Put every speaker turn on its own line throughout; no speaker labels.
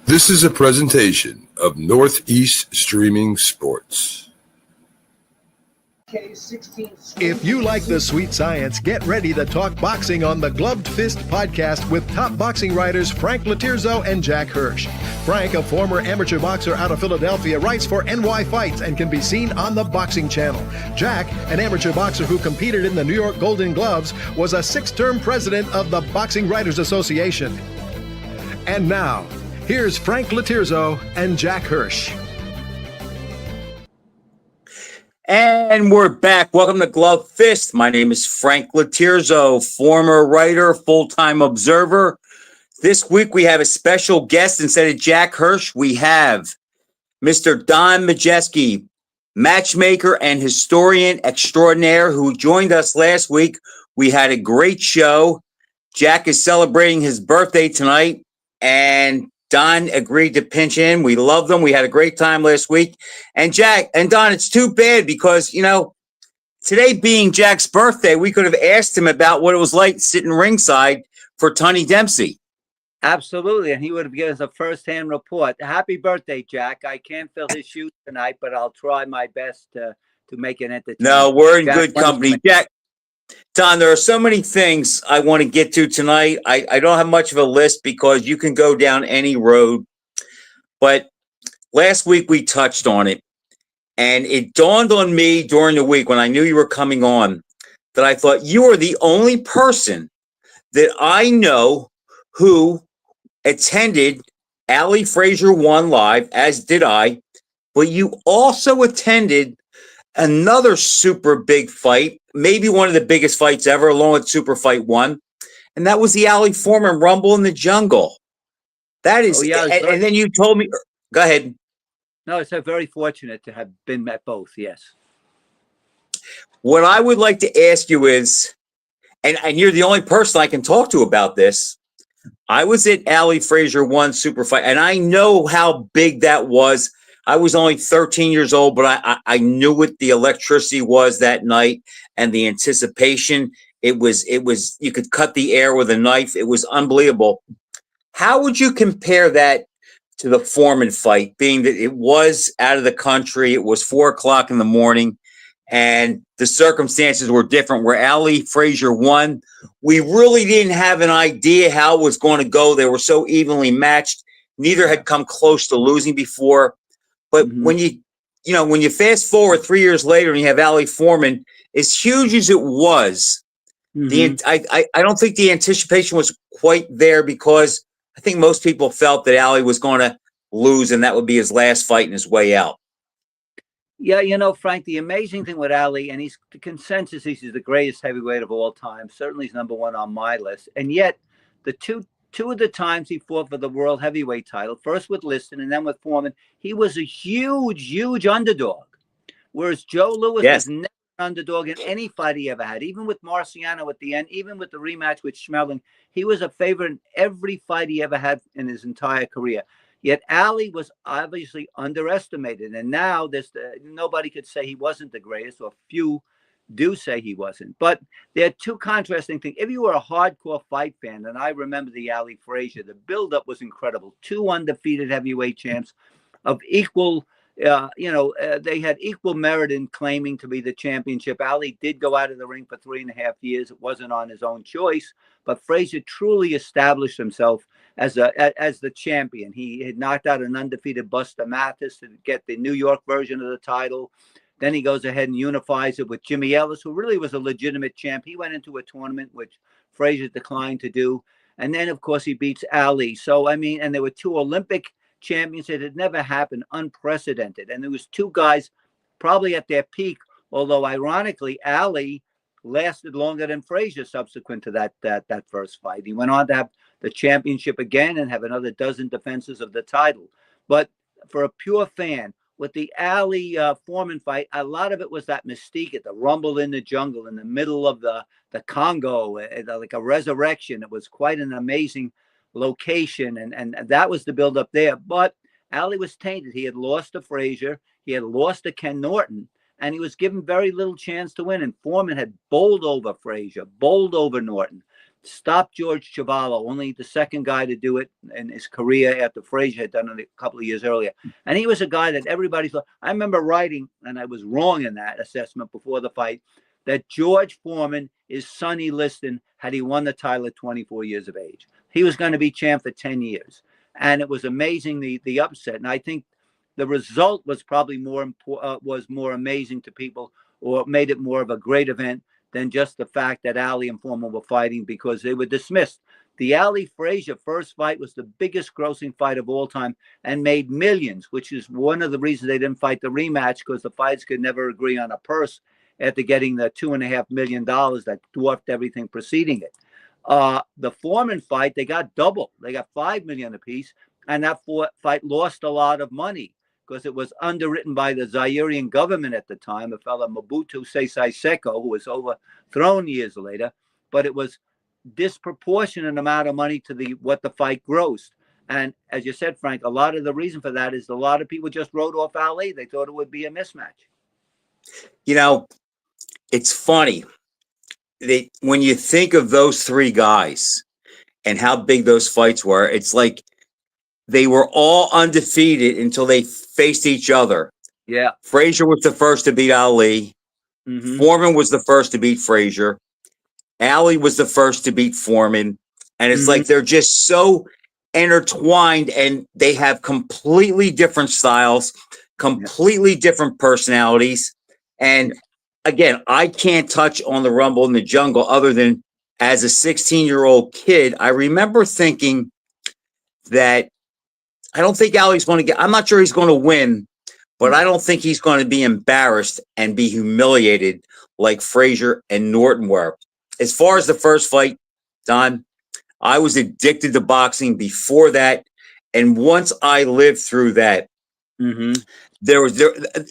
This is a presentation of Northeast Streaming Sports.
If you like the sweet science, get ready to talk boxing on the Gloved Fist podcast with top boxing writers Frank Latirzo and Jack Hirsch. Frank, a former amateur boxer out of Philadelphia, writes for NY Fights and can be seen on the Boxing Channel. Jack, an amateur boxer who competed in the New York Golden Gloves, was a 6-term president of the Boxing Writers Association. And now, here's Frank Latirzo and Jack Hirsch.
And we're back. Welcome to Glove Fist. My name is Frank Latirzo, former writer, full-time observer. This week we have a special guest. Instead of Jack Hirsch, we have Mr. Don Majeski, matchmaker and historian extraordinaire, who joined us last week. We had a great show. Jack is celebrating his birthday tonight, and Don agreed to pinch in. We love them. We had a great time last week. And Jack and Don, it's too bad because, today being Jack's birthday, we could have asked him about what it was like sitting ringside for Tony Dempsey.
Absolutely. And he would have given us a first-hand report. Happy birthday, Jack. I can't fill his shoes tonight, but I'll try my best to make it entertaining.
No, we're in good company. Jack, Don, there are so many things I want to get to tonight. I don't have much of a list because you can go down any road. But last week we touched on it. And it dawned on me during the week when I knew you were coming on that I thought you are the only person that I know who attended Ali Frazier 1 live, as did I. But you also attended another super big fight, maybe one of the biggest fights ever, along with Super Fight 1. And that was the Ali Foreman Rumble in the Jungle. That is, and then you told me, go ahead.
No, it's very fortunate to have been at both, yes.
What I would like to ask you is, and you're the only person I can talk to about this. I was at Ali Frazier 1 Super Fight, and I know how big that was. I was only 13 years old, but I knew what the electricity was that night and the anticipation. It was, you could cut the air with a knife. It was unbelievable. How would you compare that to the Foreman fight, being that it was out of the country? It was 4:00 in the morning and the circumstances were different. Where Ali Frazier won, we really didn't have an idea how it was going to go. They were so evenly matched. Neither had come close to losing before. But when you fast forward 3 years later and you have Ali Foreman, as huge as it was, I don't think the anticipation was quite there because I think most people felt that Ali was going to lose and that would be his last fight and his way out.
Yeah, Frank, the amazing thing with Ali, and he's the consensus, he's the greatest heavyweight of all time. Certainly he's number one on my list. And yet the two of the times he fought for the world heavyweight title, first with Liston and then with Foreman, he was a huge underdog. Whereas Joe Louis was never an underdog in any fight he ever had. Even with Marciano at the end, even with the rematch with Schmeling, he was a favorite in every fight he ever had in his entire career. Yet Ali was obviously underestimated. And now nobody could say he wasn't the greatest, or few do say he wasn't. But there are two contrasting things. If you were a hardcore fight fan, and I remember the Ali Frazier, the buildup was incredible. 2 undefeated heavyweight champs of equal, they had equal merit in claiming to be the championship. Ali did go out of the ring for 3.5 years. It wasn't on his own choice, but Frazier truly established himself as the champion. He had knocked out an undefeated Buster Mathis to get the New York version of the title. Then he goes ahead and unifies it with Jimmy Ellis, who really was a legitimate champ. He went into a tournament, which Frazier declined to do. And then, of course, he beats Ali. So, and there were 2 Olympic champions. It had never happened, unprecedented. And there was 2 guys probably at their peak, although ironically, Ali lasted longer than Frazier subsequent to that first fight. He went on to have the championship again and have another dozen defenses of the title. But for a pure fan, with the Ali Foreman fight, a lot of it was that mystique at the Rumble in the Jungle in the middle of the Congo, like a resurrection. It was quite an amazing location, and that was the build up there. But Ali was tainted. He had lost to Frazier. He had lost to Ken Norton, and he was given very little chance to win. And Foreman had bowled over Frazier, bowled over Norton. stopped George Chuvalo, only the second guy to do it in his career after Frazier had done it a couple of years earlier. And he was a guy that everybody thought. I remember writing, and I was wrong in that assessment before the fight, that George Foreman is Sonny Liston had he won the title at 24 years of age. He was going to be champ for 10 years. And it was amazing, the upset. And I think the result was probably more amazing to people, or made it more of a great event than just the fact that Ali and Foreman were fighting, because they were dismissed. The Ali Frazier first fight was the biggest grossing fight of all time and made millions, which is one of the reasons they didn't fight the rematch, because the fights could never agree on a purse after getting the $2.5 million that dwarfed everything preceding it. The Foreman fight, they got double. They got $5 million apiece, and that fight lost a lot of money because it was underwritten by the Zairian government at the time, a fellow Mobutu Sese Seko, who was overthrown years later. But it was disproportionate amount of money to what the fight grossed. And as you said, Frank, a lot of the reason for that is a lot of people just wrote off Ali. They thought it would be a mismatch.
You know, it's funny that when you think of those three guys and how big those fights were, it's like they were all undefeated until they faced each other.
Yeah.
Frazier was the first to beat Ali.
Mm-hmm.
Foreman was the first to beat Frazier. Ali was the first to beat Foreman. And it's like they're just so intertwined, and they have completely different styles, completely different personalities. And again, I can't touch on the Rumble in the Jungle other than as a 16-year-old kid, I remember thinking that I don't think Ali's going to get, I'm not sure he's going to win, but I don't think he's going to be embarrassed and be humiliated like Frazier and Norton were. As far as the first fight, Don, I was addicted to boxing before that. And once I lived through that, there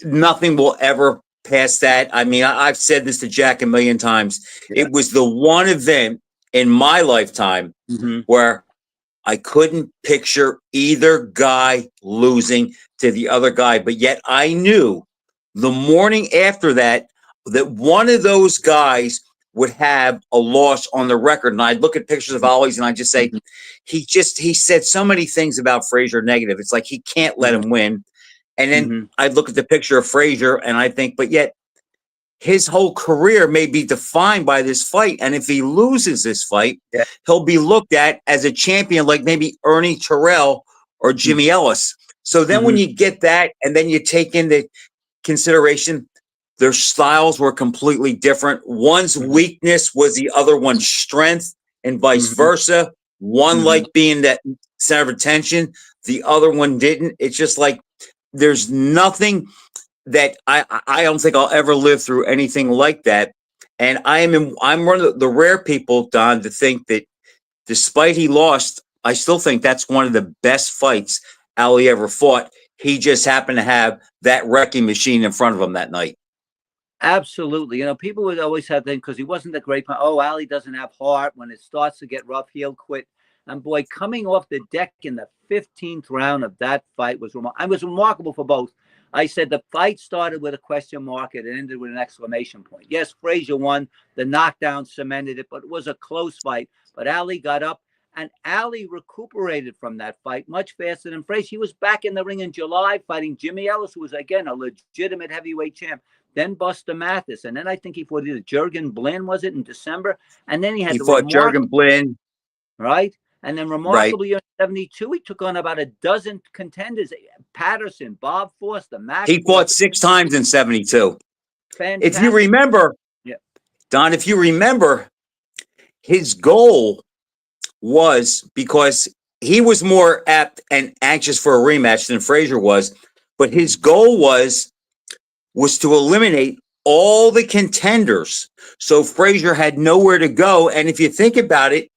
nothing will ever pass that. I mean, I've said this to Jack a million times. Yeah. It was the one event in my lifetime where I couldn't picture either guy losing to the other guy. But yet I knew the morning after that, that one of those guys would have a loss on the record. And I'd look at pictures of Ollie's and I'd just say, he said so many things about Frazier negative. It's like he can't let him win. And then I'd look at the picture of Frazier and I think, but yet his whole career may be defined by this fight. And if he loses this fight, he'll be looked at as a champion like maybe Ernie Terrell or Jimmy Ellis. So then when you get that, and then you take into consideration their styles were completely different. One's weakness was the other one's strength, and vice versa. One liked being that center of attention, the other one didn't. It's just like there's nothing that I don't think I'll ever live through anything like that. And I'm one of the rare people, Don, to think that despite he lost, I still think that's one of the best fights Ali ever fought. He just happened to have that wrecking machine in front of him that night.
Absolutely. You know, people would always have them because he wasn't the great. Oh, Ali doesn't have heart. When it starts to get rough, he'll quit. And boy, coming off the deck in the 15th round of that fight was remarkable for both. I said the fight started with a question mark and it ended with an exclamation point. Yes, Frazier won. The knockdown cemented it, but it was a close fight. But Ali got up, and Ali recuperated from that fight much faster than Frazier. He was back in the ring in July fighting Jimmy Ellis, who was, again, a legitimate heavyweight champ. Then Buster Mathis. And then I think he fought either Jurgen Blin, was it, in December? And then he
fought Jurgen Blin.
Right? And then remarkably, in 72, he took on about a dozen contenders. Patterson, Bob Foster, Max.
He fought 6 times in 72.
Fantastic.
If you remember, Don, if you remember, his goal was, because he was more apt and anxious for a rematch than Frazier was, but his goal was to eliminate all the contenders. So Frazier had nowhere to go. And if you think about it,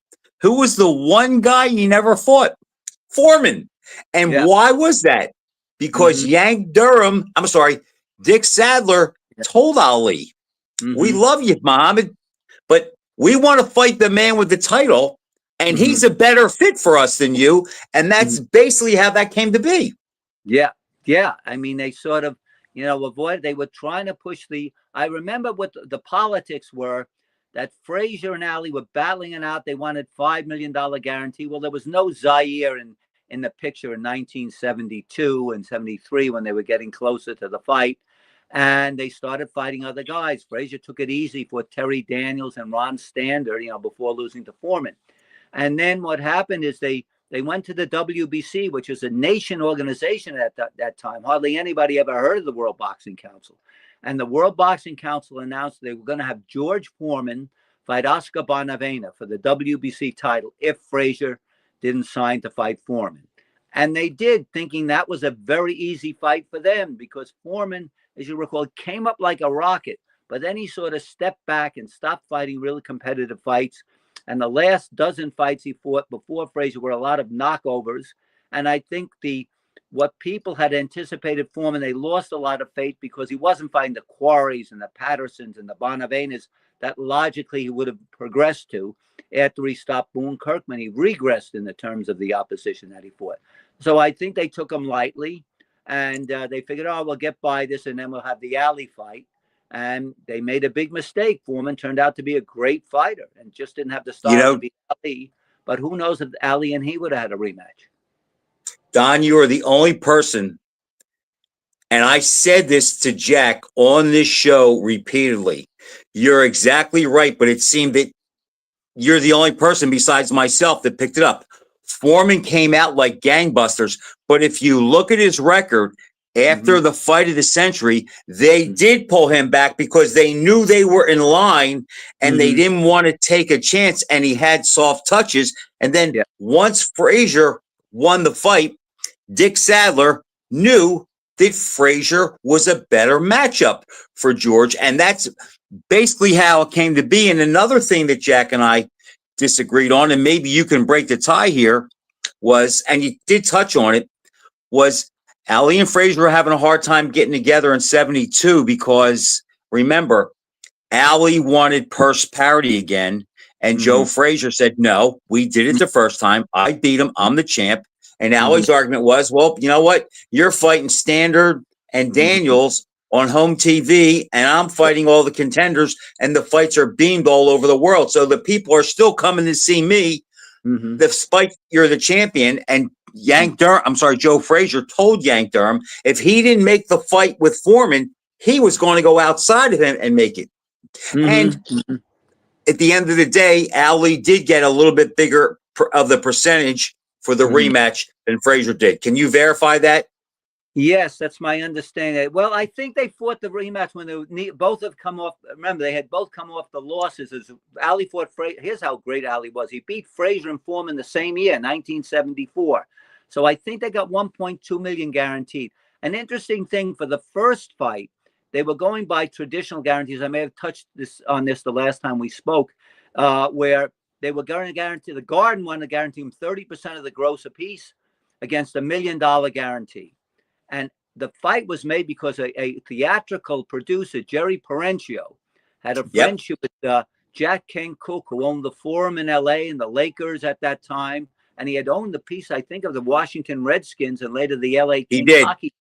who was the one guy he never fought? Foreman. And why was that? Because Dick Sadler told Ali, we love you, Muhammad, but we want to fight the man with the title, and he's a better fit for us than you. And that's basically how that came to be.
Yeah. Yeah. I mean, they sort of, they were trying to push I remember what the politics were. that Frazier and Ali were battling it out. They wanted $5 million guarantee. Well, there was no Zaire in the picture in 1972 and 73 when they were getting closer to the fight. And they started fighting other guys. Frazier took it easy for Terry Daniels and Ron Stander, before losing to Foreman. And then what happened is they went to the WBC, which was a nation organization at that time. Hardly anybody ever heard of the World Boxing Council. And the World Boxing Council announced they were going to have George Foreman fight Oscar Bonavena for the WBC title if Frazier didn't sign to fight Foreman. And they did, thinking that was a very easy fight for them because Foreman, as you recall, came up like a rocket. But then he sort of stepped back and stopped fighting really competitive fights. And the last dozen fights he fought before Frazier were a lot of knockovers. And I think what people had anticipated Foreman, they lost a lot of faith because he wasn't fighting the Quarries and the Pattersons and the Bonavenas that logically he would have progressed to after he stopped Boone Kirkman. He regressed in the terms of the opposition that he fought. So I think they took him lightly and they figured, we'll get by this and then we'll have the Ali fight. And they made a big mistake. Foreman turned out to be a great fighter and just didn't have the style to be Ali. But who knows if Ali and he would have had a rematch.
Don, you are the only person, and I said this to Jack on this show repeatedly. You're exactly right, but it seemed that you're the only person besides myself that picked it up. Foreman came out like gangbusters, but if you look at his record, after the fight of the century, they did pull him back because they knew they were in line and they didn't want to take a chance, and he had soft touches. And then once Frazier won the fight, Dick Sadler knew that Frazier was a better matchup for George, and that's basically how it came to be. And another thing that Jack and I disagreed on, and maybe you can break the tie here, was, and you did touch on it, was Ali and Frazier were having a hard time getting together in 72 because, remember, Ali wanted purse parity again, and Joe Frazier said, no, we did it the first time. I beat him. I'm the champ. And Ali's argument was, well, you know what? You're fighting Standard and Daniels on home TV, and I'm fighting all the contenders, and the fights are beamed all over the world. So the people are still coming to see me, despite you're the champion. And Joe Frazier told Yank Durham if he didn't make the fight with Foreman, he was going to go outside of him and make it. And at the end of the day, Ali did get a little bit bigger of the percentage for the rematch than Frazier did. Can you verify that?
Yes, that's my understanding. Well, I think they fought the rematch when they both have come off. Remember, they had both come off the losses. As Ali fought Frazier. Here's how great Ali was. He beat Frazier and Foreman the same year, 1974. So I think they got 1.2 million guaranteed. An interesting thing for the first fight, they were going by traditional guarantees. I may have touched on this the last time we spoke, where they were going to guarantee, the Garden wanted to guarantee him 30% of the gross apiece against $1 million guarantee. And the fight was made because a theatrical producer, Jerry Perenchio, had a friendship with Jack King Cook, who owned the Forum in LA and the Lakers at that time. And he had owned the piece, I think, of the Washington Redskins and later the LA Kings hockey.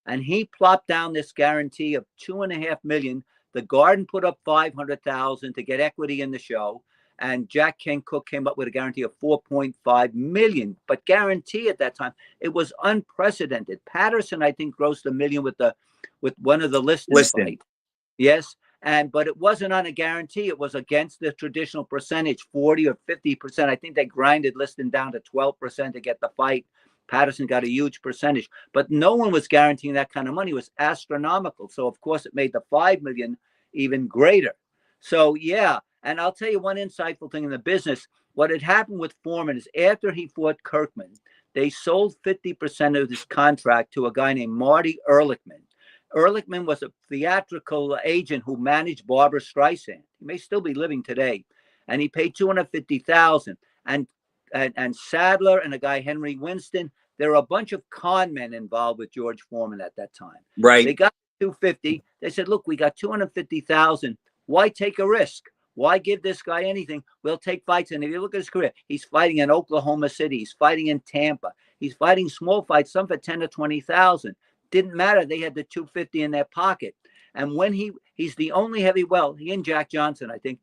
And he plopped down this guarantee of $2.5 million. The Garden put up $500,000 to get equity in the show. And Jack King Cook came up with a guarantee of $4.5 million. But guarantee at that time, it was unprecedented. Patterson, I think, grossed $1 million with one of the listings. Yes. But it wasn't on a guarantee. It was against the traditional percentage, 40 or 50%. I think they grinded Liston down to 12% to get the fight. Patterson got a huge percentage, but no one was guaranteeing that kind of money. It was astronomical. So of course it made the $5 million even greater. So yeah. And I'll tell you one insightful thing in the business. What had happened with Foreman is after he fought Kirkman, they sold 50% of his contract to a guy named Marty Ehrlichman. Ehrlichman was a theatrical agent who managed Barbra Streisand. He may still be living today. And he paid $250,000. And Sadler and a guy, Henry Winston, there were a bunch of con men involved with George Foreman at that time.
Right.
They got $250,000. They said, look, we got $250,000. Why take a risk? Why give this guy anything? We'll take fights. And if you look at his career, he's fighting in Oklahoma City. He's fighting in Tampa. He's fighting small fights, some for 10 to 20,000. Didn't matter. They had the $250 in their pocket. And when he's the only he and Jack Johnson, I think,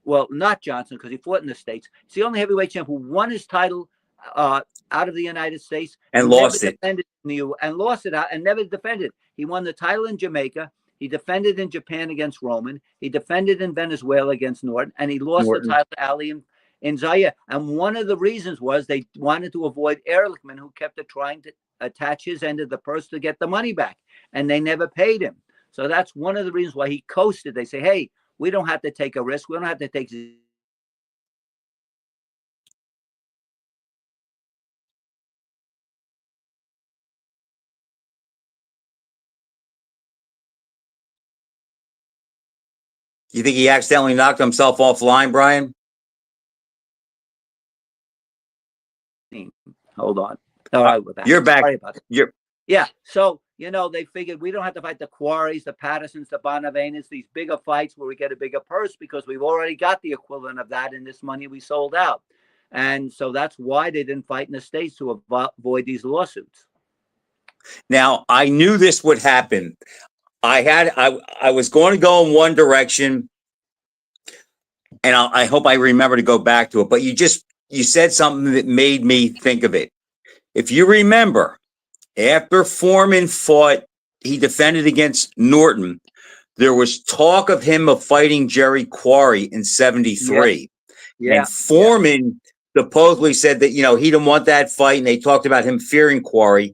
well, not Johnson, because he fought in the States. It's the only heavyweight champ who won his title out of the United States
And
never
lost it.
defended in the U and lost it out and never defended. He won the title in Jamaica. He defended in Japan against Roman. He defended in Venezuela against Norton, and he lost the title to Ali in Zaire. And one of the reasons was they wanted to avoid Ehrlichman, who kept trying to attach his end of the purse to get the money back, and they never paid him. So that's one of the reasons why he coasted. They say, hey, we don't have to take a risk. We don't have to take.
You think he accidentally knocked himself offline, Brian?
Hold on. All right, we're back.
You're back.
Sorry about
that.
Yeah. So, they figured we don't have to fight the Quarries, the Pattersons, the Bonaventas, these bigger fights where we get a bigger purse because we've already got the equivalent of that in this money we sold out. And so that's why they didn't fight in the States, to avoid these lawsuits.
Now, I knew this would happen. I was going to go in one direction, and I hope I remember to go back to it. But you said something that made me think of it. If you remember, after Foreman fought, he defended against Norton. There was talk of him fighting Jerry Quarry in '73.
Yeah.
And Foreman supposedly said that, he didn't want that fight, and they talked about him fearing Quarry.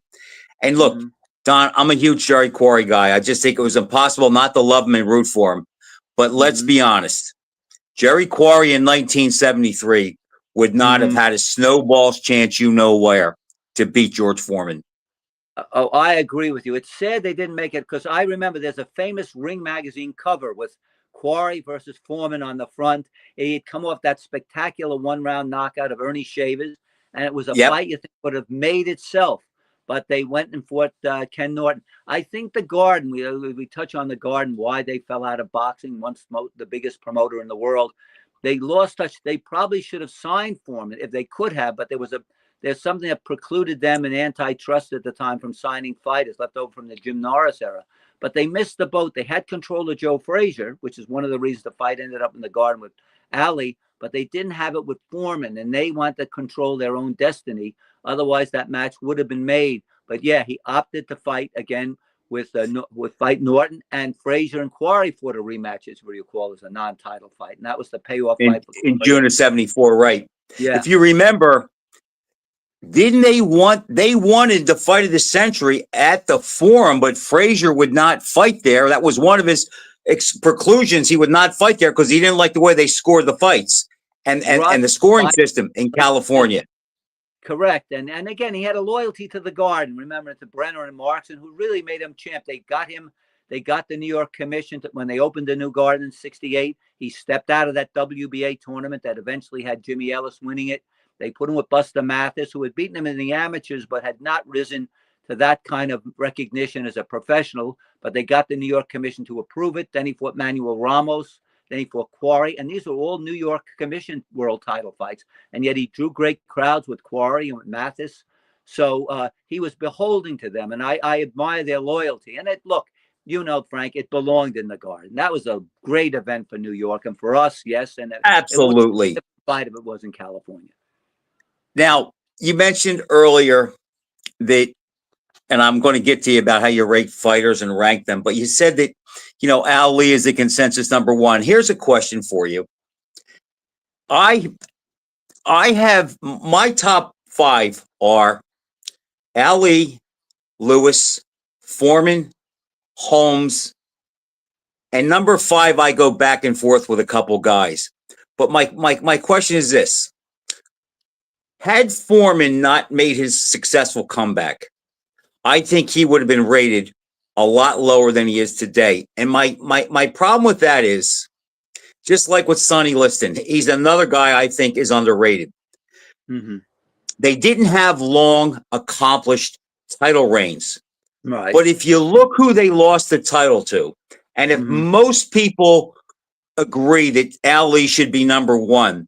And look, Don, I'm a huge Jerry Quarry guy. I just think it was impossible not to love him and root for him. But let's be honest. Jerry Quarry in 1973 would not have had a snowball's chance, where, to beat George Foreman.
Oh, I agree with you. It's sad they didn't make it, because I remember there's a famous Ring magazine cover with Quarry versus Foreman on the front. He had come off that spectacular one-round knockout of Ernie Shavers, and it was a fight you think would have made itself. But they went and fought Ken Norton. I think the Garden, we touch on the Garden, why they fell out of boxing, once the biggest promoter in the world. They lost touch. They probably should have signed Foreman if they could have, but there's something that precluded them in antitrust at the time from signing fighters left over from the Jim Norris era. But they missed the boat. They had control of Joe Frazier, which is one of the reasons the fight ended up in the Garden with Ali, but they didn't have it with Foreman, and they want to control their own destiny. Otherwise, that match would have been made. But yeah, he opted to fight again with fight Norton, and Frazier and Quarry fought a rematch, as you recall, as a non-title fight, and that was the payoff fight
in June of '74, right?
Yeah.
If you remember, they wanted the fight of the century at the Forum, but Frazier would not fight there. That was one of his preclusions. He would not fight there because he didn't like the way they scored the fights and the scoring system in California.
Correct. And again, he had a loyalty to the Garden. Remember, to Brenner and Markson, who really made him champ. They got the New York Commission when they opened the new Garden in '68. He stepped out of that WBA tournament that eventually had Jimmy Ellis winning it. They put him with Buster Mathis, who had beaten him in the amateurs, but had not risen to that kind of recognition as a professional. But they got the New York Commission to approve it. Then he fought Manuel Ramos. Then he fought Quarry. And these are all New York Commission world title fights. And yet he drew great crowds with Quarry and with Mathis. So he was beholden to them. And I admire their loyalty. And look, Frank, it belonged in the Garden. That was a great event for New York. And for us, yes. And
absolutely.
The fight of it was in California.
Now, you mentioned earlier that, and I'm going to get to you about how you rate fighters and rank them, but you said that, Ali is the consensus number one. Here's a question for you. I have my top five are Ali, Lewis, Foreman, Holmes, and number five, I go back and forth with a couple guys. But my question is this. Had Foreman not made his successful comeback, I think he would have been rated a lot lower than he is today. And my problem with that is, just like with Sonny Liston, he's another guy I think is underrated.
Mm-hmm.
They didn't have long, accomplished title reigns.
Right.
But if you look who they lost the title to, and if most people agree that Ali should be number one,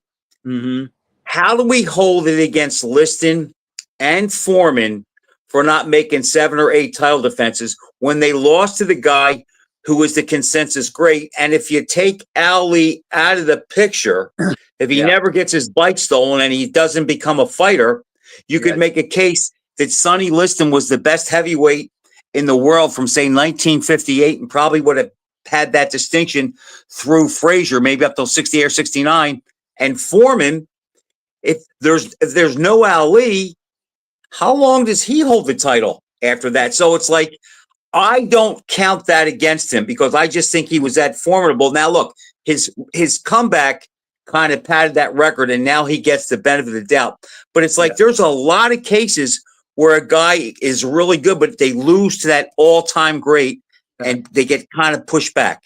how do we hold it against Liston and Foreman for not making 7 or 8 title defenses when they lost to the guy who is the consensus great. And if you take Ali out of the picture, if he never gets his bike stolen and he doesn't become a fighter, you could make a case that Sonny Liston was the best heavyweight in the world from, say, 1958, and probably would have had that distinction through Frazier, maybe up till 68 or 69. And Foreman, if there's no Ali, how long does he hold the title after that? So it's like, I don't count that against him because I just think he was that formidable. Now, look, his comeback kind of padded that record, and now he gets the benefit of the doubt. But it's like there's a lot of cases where a guy is really good, but they lose to that all-time great, and they get kind of pushed back.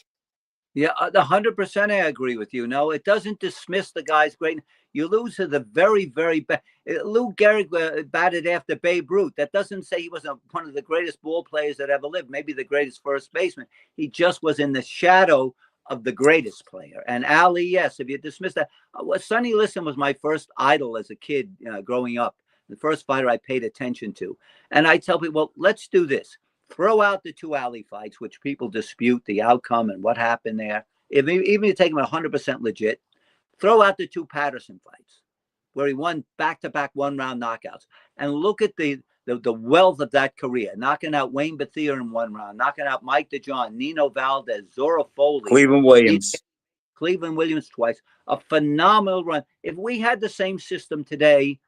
Yeah, 100% I agree with you. No, it doesn't dismiss the guy's great. You lose to the very, very best. Lou Gehrig batted after Babe Ruth. That doesn't say he wasn't one of the greatest ball players that ever lived, maybe the greatest first baseman. He just was in the shadow of the greatest player. And Ali, yes, if you dismiss that. Sonny Liston was my first idol as a kid growing up, the first fighter I paid attention to. And I tell people, well, let's do this. Throw out the two Ali fights, which people dispute the outcome and what happened there. Even if you take them 100% legit, throw out the two Patterson fights, where he won back-to-back one-round knockouts, and look at the wealth of that career, knocking out Wayne Bethea in one round, knocking out Mike DeJohn, Nino Valdez, Zora Foley,
Cleveland
Williams twice, a phenomenal run. If we had the same system today,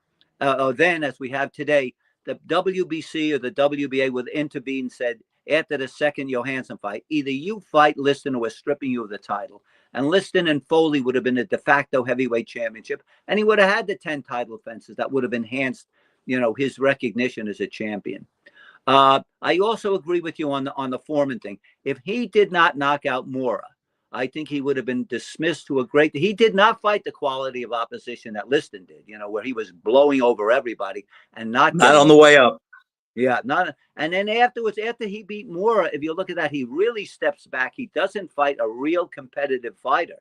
or then as we have today, the WBC or the WBA would intervene and said, after the second Johansson fight, either you fight Liston or we're stripping you of the title. And Liston and Foley would have been a de facto heavyweight championship, and he would have had the 10 title defenses that would have enhanced, his recognition as a champion. I also agree with you on the Foreman thing. If he did not knock out Mora, I think he would have been dismissed to a great. He did not fight the quality of opposition that Liston did, where he was blowing over everybody and not
on the way up.
Yeah, and then afterwards, after he beat Mora, if you look at that, he really steps back. He doesn't fight a real competitive fighter.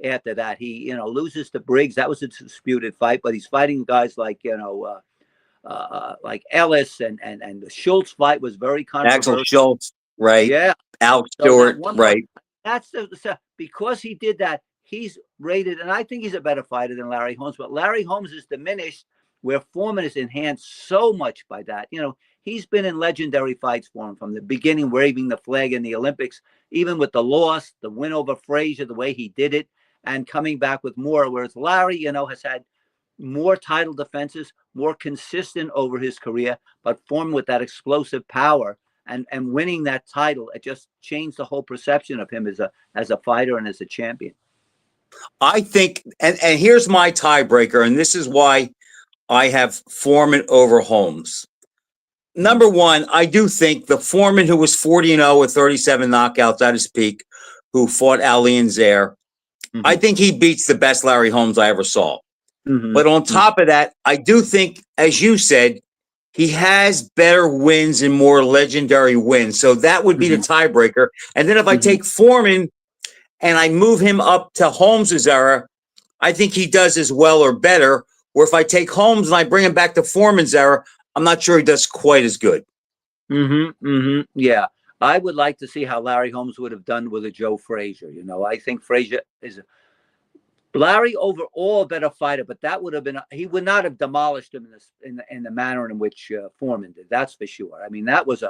After that, he loses to Briggs. That was a disputed fight, but he's fighting guys like like Ellis, and the Schultz fight was very controversial.
Axel Schultz, right?
Yeah,
Alex Stewart, right?
That's because he did that. He's rated, and I think he's a better fighter than Larry Holmes. But Larry Holmes is diminished, where Foreman is enhanced so much by that. He's been in legendary fights for him from the beginning, waving the flag in the Olympics, even with the loss, the win over Frazier, the way he did it, and coming back with more. Whereas Larry, has had more title defenses, more consistent over his career, but Foreman with that explosive power and winning that title, it just changed the whole perception of him as a fighter and as a champion.
I think, and here's my tiebreaker, and this is why I have Foreman over Holmes. Number one, I do think the Foreman who was 40-0 with 37 knockouts at his peak, who fought Ali and Zaire, I think he beats the best Larry Holmes I ever saw. But on top of that, I do think, as you said, he has better wins and more legendary wins. So that would be the tiebreaker. And then if I take Foreman and I move him up to Holmes's era, I think he does as well or better. Or if I take Holmes and I bring him back to Foreman's era, I'm not sure he does quite as good.
Yeah. I would like to see how Larry Holmes would have done with a Joe Frazier. I think Frazier is Larry overall a better fighter, but that would have been, he would not have demolished him in the manner in which Foreman did. That's for sure. I mean, that was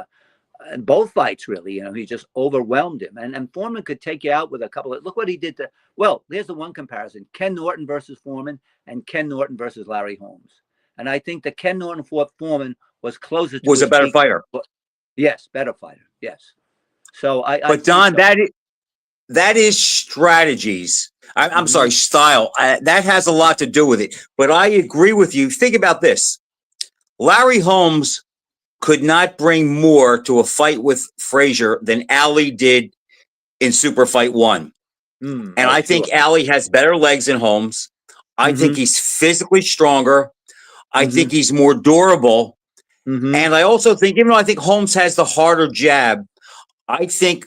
in both fights, really, he just overwhelmed him. And Foreman could take you out with a couple of, look what he did there's the one comparison, Ken Norton versus Foreman and Ken Norton versus Larry Holmes. And I think the Ken Norton fought Foreman was closer to
a better fighter.
Yes, better fighter. Yes. So
but Don, that is strategies. I'm sorry, style. That has a lot to do with it. But I agree with you. Think about this. Larry Holmes could not bring more to a fight with Frazier than Ali did in Super Fight 1. And I think Ali has better legs than Holmes. I think he's physically stronger. I think he's more durable. And I also think, even though I think Holmes has the harder jab, I think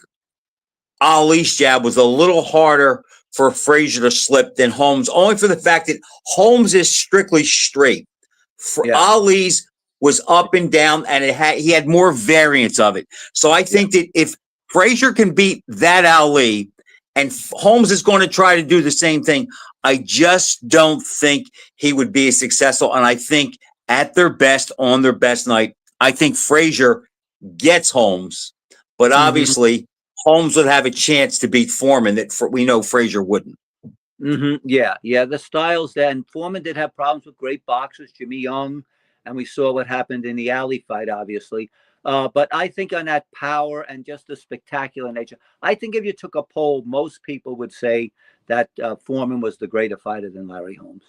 Ali's jab was a little harder for Frazier to slip than Holmes, only for the fact that Holmes is strictly straight. Ali's was up and down, and he had more variance of it. So I think that if Frazier can beat that Ali, and Holmes is going to try to do the same thing. I just don't think he would be as successful. And I think at their best, on their best night, I think Frazier gets Holmes, but obviously Holmes would have a chance to beat Foreman that we know Frazier wouldn't.
Yeah. The styles then. Foreman did have problems with great boxers, Jimmy Young, and we saw what happened in the alley fight, obviously. But I think on that power and just the spectacular nature, I think if you took a poll, most people would say that Foreman was the greater fighter than Larry Holmes.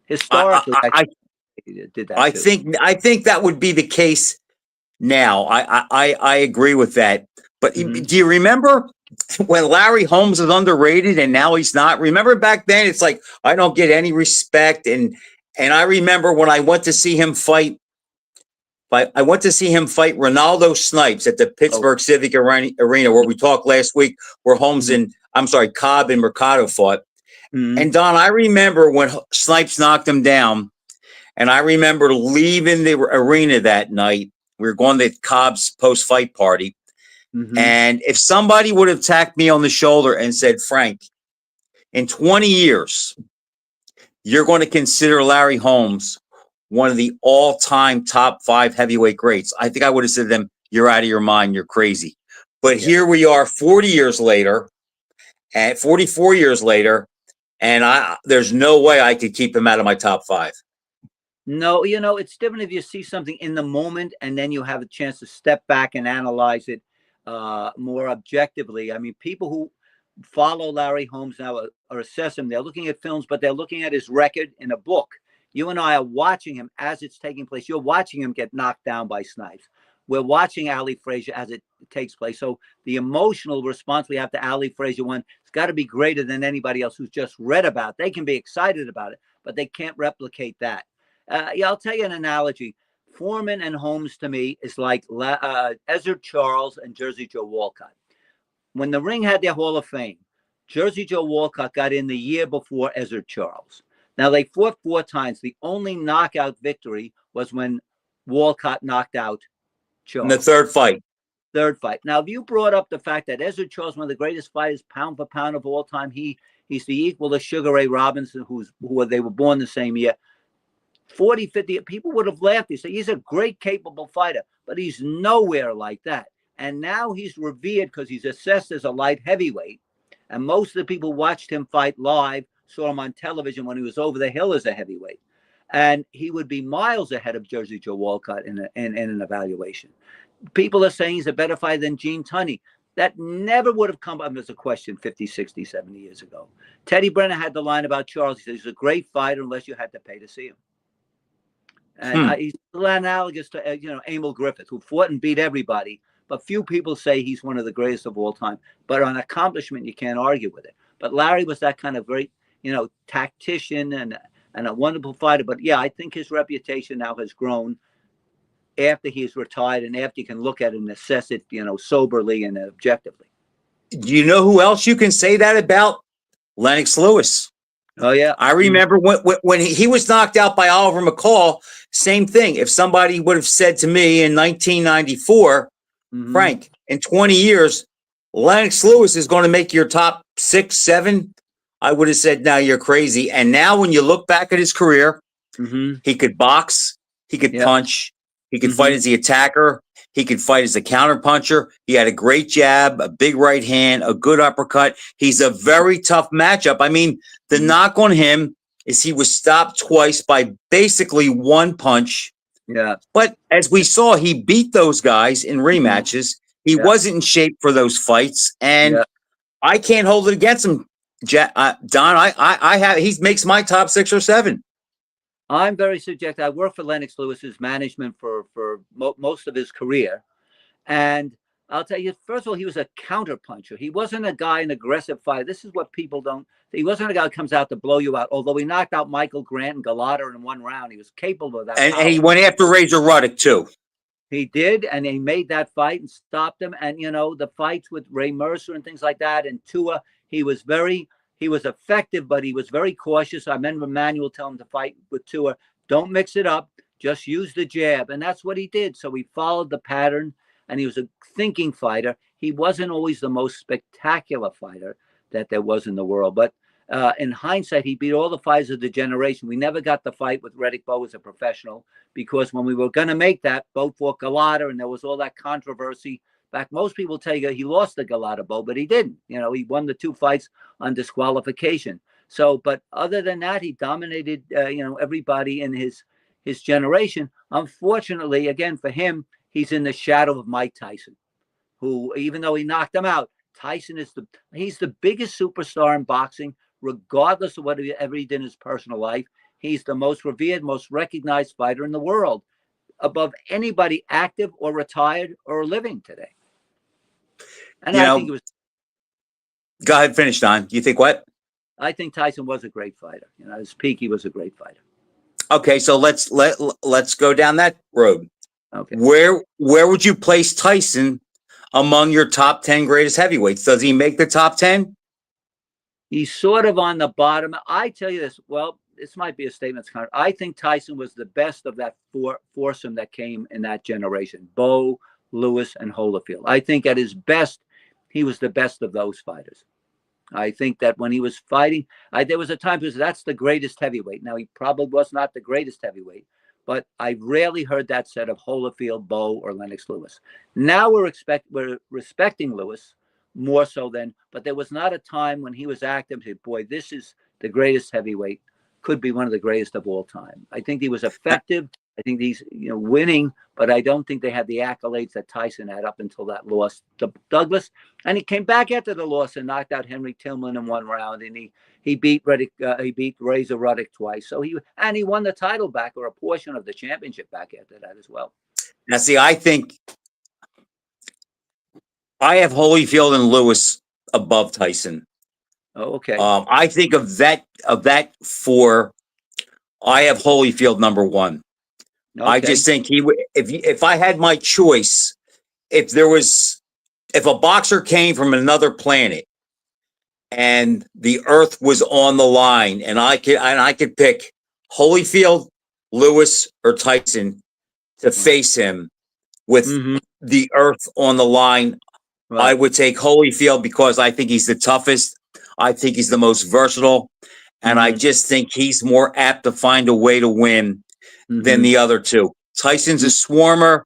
Historically, I did that.
I think that would be the case now. I agree with that. But do you remember when Larry Holmes was underrated and now he's not? Remember back then, it's like I don't get any respect. And I remember when I went to see him fight. I went to see him fight Ronaldo Snipes at the Pittsburgh Civic Arena, where we talked last week, where Holmes and Cobb and Mercado fought. And Don, I remember when Snipes knocked him down, and I remember leaving the arena that night. We were going to Cobb's post-fight party. And if somebody would have tapped me on the shoulder and said, Frank, in 20 years, you're going to consider Larry Holmes one of the all-time top 5 heavyweight greats, I think I would have said to them, you're out of your mind, you're crazy. But here we are 40 years later, and 44 years later, and there's no way I could keep him out of my top 5.
No, it's different if you see something in the moment and then you have a chance to step back and analyze it more objectively. I mean, people who follow Larry Holmes now or assess him, they're looking at films, but they're looking at his record in a book. You and I are watching him as it's taking place. You're watching him get knocked down by Snipes. We're watching Ali Frazier as it takes place. So the emotional response we have to Ali Frazier one, it's got to be greater than anybody else who's just read about it. They can be excited about it, but they can't replicate that. I'll tell you an analogy. Foreman and Holmes to me is like Ezzard Charles and Jersey Joe Walcott. When the ring had their Hall of Fame, Jersey Joe Walcott got in the year before Ezzard Charles. Now, they fought 4 times. The only knockout victory was when Walcott knocked out Charles.
In the third fight.
Now, if you brought up the fact that Ezzard Charles, one of the greatest fighters, pound for pound of all time, he's the equal to Sugar Ray Robinson, they were born the same year. 40, 50, people would have laughed. They say he's a great, capable fighter, but he's nowhere like that. And now he's revered because he's assessed as a light heavyweight. And most of the people watched him fight live, saw him on television when he was over the hill as a heavyweight. And he would be miles ahead of Jersey Joe Walcott in an evaluation. People are saying he's a better fighter than Gene Tunney. That never would have come up as a question 50, 60, 70 years ago. Teddy Brenner had the line about Charles. He said he's a great fighter unless you had to pay to see him. And he's analogous to, Emil Griffith, who fought and beat everybody. But few people say he's one of the greatest of all time. But on accomplishment, you can't argue with it. But Larry was that kind of great, tactician and a wonderful fighter. But yeah, I think his reputation now has grown after he's retired and after you can look at it and assess it, soberly and objectively.
Do you know who else you can say that about? Lennox Lewis.
Oh, yeah.
I remember when he was knocked out by Oliver McCall, same thing. If somebody would have said to me in 1994, Frank, in 20 years, Lennox Lewis is going to make your top 6, 7, I would have said, no, you're crazy. And now when you look back at his career, he could box, he could punch, he could fight as the attacker, he could fight as a counterpuncher. He had a great jab, a big right hand, a good uppercut. He's a very tough matchup. I mean, the knock on him is he was stopped twice by basically one punch.
Yeah.
But as we saw, he beat those guys in rematches. He wasn't in shape for those fights. And I can't hold it against him, Don. He makes my top 6 or 7.
I'm very subjective. I worked for Lennox Lewis's management for most of his career. And I'll tell you, first of all, he was a counterpuncher. He wasn't a guy, an aggressive fighter. This is what people don't. He wasn't a guy who comes out to blow you out. Although he knocked out Michael Grant and Galata in 1 round, he was capable of that.
And he went after Razor Ruddock too.
He did, and he made that fight and stopped him. And the fights with Ray Mercer and things like that, and Tua, he was effective, but he was very cautious. I remember Manuel telling him to fight with Tua, don't mix it up, just use the jab, and that's what he did. So he followed the pattern. And he was a thinking fighter. he wasn't always the most spectacular fighter that there was in the world. But in hindsight, he beat all the fighters of the generation. We never got the fight with Riddick Bowe as a professional, because when we were going to make that, Bowe fought Galata, and there was all that controversy. In fact, most people tell you he lost the Galata Bowe, but he didn't. You know, he won the 2 fights on disqualification. So, but other than that, he dominated, everybody in his generation. Unfortunately, again, for him, he's in the shadow of Mike Tyson, who, even though he knocked him out, Tyson he's the biggest superstar in boxing, regardless of whatever he did in his personal life. He's the most revered, most recognized fighter in the world, above anybody active or retired or living today. And I think it was.
Go ahead, finish, Don. You think what?
I think Tyson was a great fighter. You know, at his peak, he was a great fighter.
Okay, so let's go down that road.
Okay.
Where would you place Tyson among your top 10 greatest heavyweights? Does he make the top 10?
He's sort of on the bottom. I tell you this. Well, this might be a statement. I think Tyson was the best of that foursome that came in that generation: Bowe, Lewis, and Holyfield. I think at his best, he was the best of those fighters. I think that when he was fighting, there was a time he said that's the greatest heavyweight. Now, he probably was not the greatest heavyweight, but I rarely heard that said of Holyfield, Bowe, or Lennox Lewis. Now we're respecting Lewis more so than, but there was not a time when he was active. Say, boy, this is the greatest heavyweight. Could be one of the greatest of all time. I think he was effective. I think he's winning, but I don't think they had the accolades that Tyson had up until that loss to Douglas. And he came back after the loss and knocked out Henry Tillman in 1 round, and he beat Razor Ruddock twice. So he won the title back, or a portion of the championship back after that as well.
Now, see, I think I have Holyfield and Lewis above Tyson.
Oh, okay.
I think of that 4. I have Holyfield number 1. Okay. I just think he would. If I had my choice, if a boxer came from another planet and the Earth was on the line, and I could pick Holyfield, Lewis, or Tyson to face him with the Earth on the line, right, I would take Holyfield, because I think he's the toughest. I think he's the most versatile, and I just think he's more apt to find a way to win than the other 2. Tyson's a swarmer.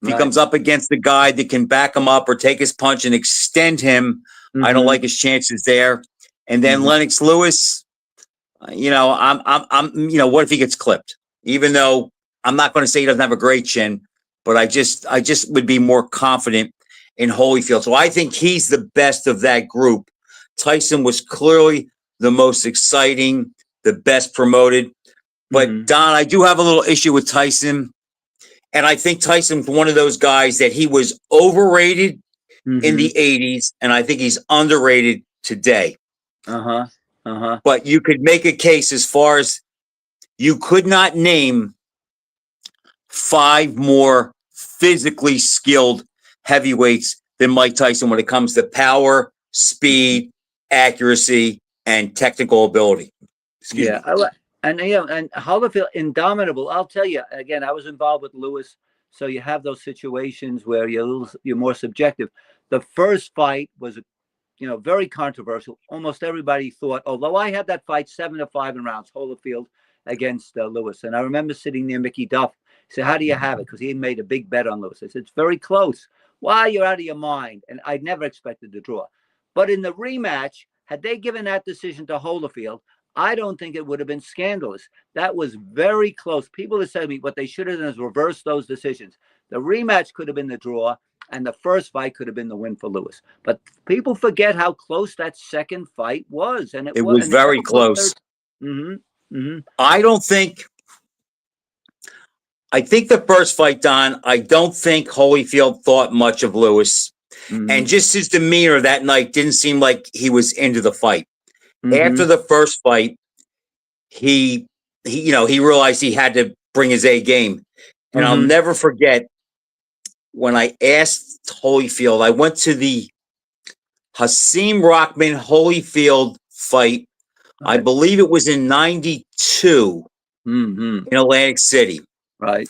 If he comes up against a guy that can back him up or take his punch and extend him, I don't like his chances there. And then Lennox Lewis, what if he gets clipped? Even though I'm not going to say he doesn't have a great chin, but I just would be more confident in Holyfield. So I think he's the best of that group. Tyson was clearly the most exciting, the best promoted. But Don, I do have a little issue with Tyson. And I think Tyson's one of those guys that he was overrated in the 80s, and I think he's underrated today. But you could make a case as far as you could not name 5 more physically skilled heavyweights than Mike Tyson when it comes to power, speed, accuracy, and technical ability. Excuse me.
And Holyfield, indomitable. I'll tell you again. I was involved with Lewis, so you have those situations where you're more subjective. The first fight was, very controversial. Almost everybody thought, although I had that fight 7-5 in rounds, Holyfield against Lewis, and I remember sitting near Mickey Duff. He said, "How do you have it?" Because he had made a big bet on Lewis. I said, "It's very close." "Why, you're out of your mind." And I never expected to draw. But in the rematch, had they given that decision to Holyfield, I don't think it would have been scandalous. That was very close. People have said to me what they should have done is reverse those decisions. The rematch could have been the draw, and the first fight could have been the win for Lewis. But people forget how close that second fight was. And it
was very close. I think the first fight, Don, I don't think Holyfield thought much of Lewis. And just his demeanor that night didn't seem like he was into the fight. After the first fight, he realized he had to bring his A game. And I'll never forget when I asked Holyfield, I went to the Hasim Rockman Holyfield fight. Right. I believe it was in 92 in Atlantic City.
Right.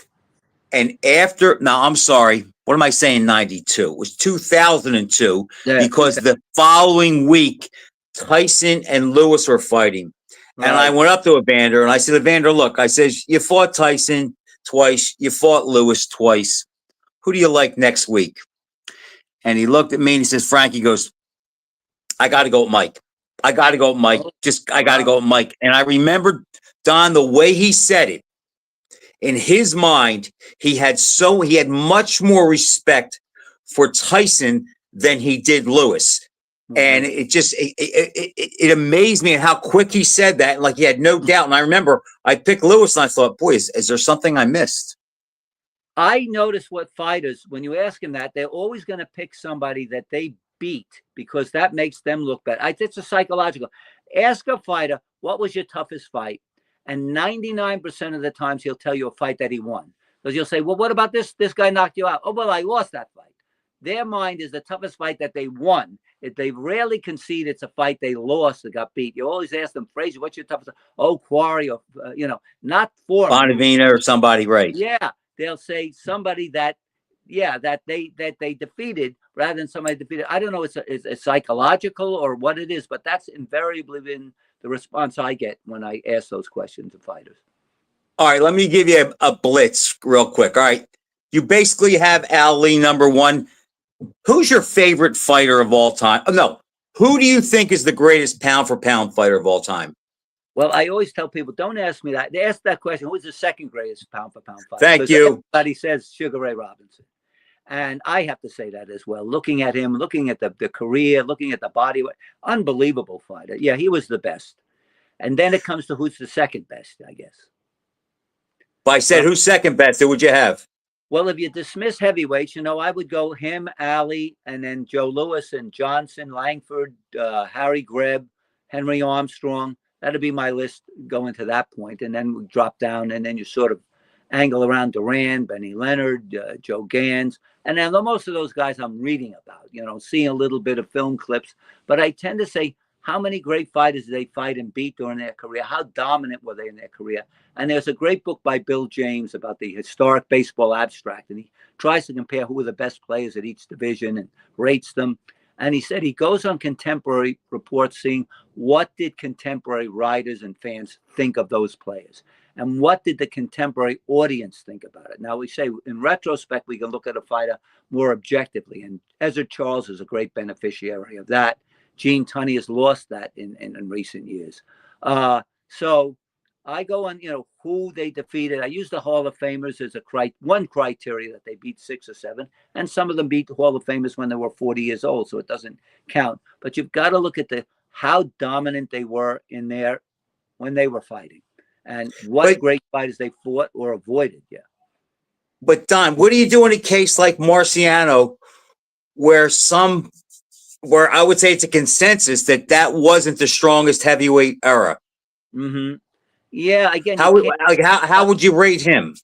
And I'm sorry, what am I saying? 92. It was 2002
Yeah,
because the following week, Tyson and Lewis were fighting. And I
right.
went up to Evander and I said, Evander, look, I says, you fought Tyson twice. You fought Lewis twice. Who do you like next week? And he looked at me and he says, Frank, he goes, I got to go with Mike. I got to go with Mike. I got to go with Mike. And I remember, Don, the way he said it, in his mind, he had much more respect for Tyson than he did Lewis.
Mhm.
And it amazed me at how quick he said that. Like he had no doubt. And I remember I picked Lewis and I thought, boy, is there something I missed?
I notice what fighters, when you ask them that, they're always going to pick somebody that they beat because that makes them look better. It's a psychological. Ask a fighter, what was your toughest fight? And 99% of the times he'll tell you a fight that he won. Because you'll say, well, what about this? This guy knocked you out. Oh, well, I lost that fight. Their mind is the toughest fight that they won. If they rarely concede it's a fight they lost that got beat. You always ask them, Frazier, what's your toughest? Oh, Quarry, or not Foreman.
Bonavina or somebody, right?
Yeah, they'll say somebody that they defeated rather than somebody defeated. I don't know, it's psychological or what it is, but that's invariably been the response I get when I ask those questions of fighters.
All right, let me give you a blitz real quick. All right, you basically have Ali number one. Who's your favorite fighter of all time? Oh, no, who do you think is the greatest pound for pound fighter of all time?
Well, I always tell people, don't ask me that. They ask that question, who's the second greatest pound for pound fighter?
Thank you.
Everybody says Sugar Ray Robinson. And I have to say that as well. Looking at him, looking at the career, looking at the body, unbelievable fighter. Yeah, he was the best. And then it comes to who's the second best, I guess.
If I said who's second best, who would you have?
Well, if you dismiss heavyweights, I would go him, Ali, and then Joe Louis and Johnson, Langford, Harry Greb, Henry Armstrong. That'd be my list going to that point. And then we drop down, and then you sort of angle around Duran, Benny Leonard, Joe Gans. And then most of those guys I'm reading about, seeing a little bit of film clips. But I tend to say, how many great fighters did they fight and beat during their career? How dominant were they in their career? And there's a great book by Bill James about the historic baseball abstract. And he tries to compare who were the best players at each division and rates them. And he said he goes on contemporary reports seeing what did contemporary writers and fans think of those players. And what did the contemporary audience think about it? Now, we say in retrospect, we can look at a fighter more objectively. And Ezra Charles is a great beneficiary of that. Gene Tunney has lost that in recent years. So I go on, who they defeated. I use the Hall of Famers as one criteria that they beat 6 or 7. And some of them beat the Hall of Famers when they were 40 years old. So it doesn't count. But you've got to look at how dominant they were when they were fighting. And what great fighters they fought or avoided. Yeah.
But Don, what do you do in a case like Marciano, where I would say it's a consensus that wasn't the strongest heavyweight era?
Mm-hmm. Yeah. Again,
how would you rate him?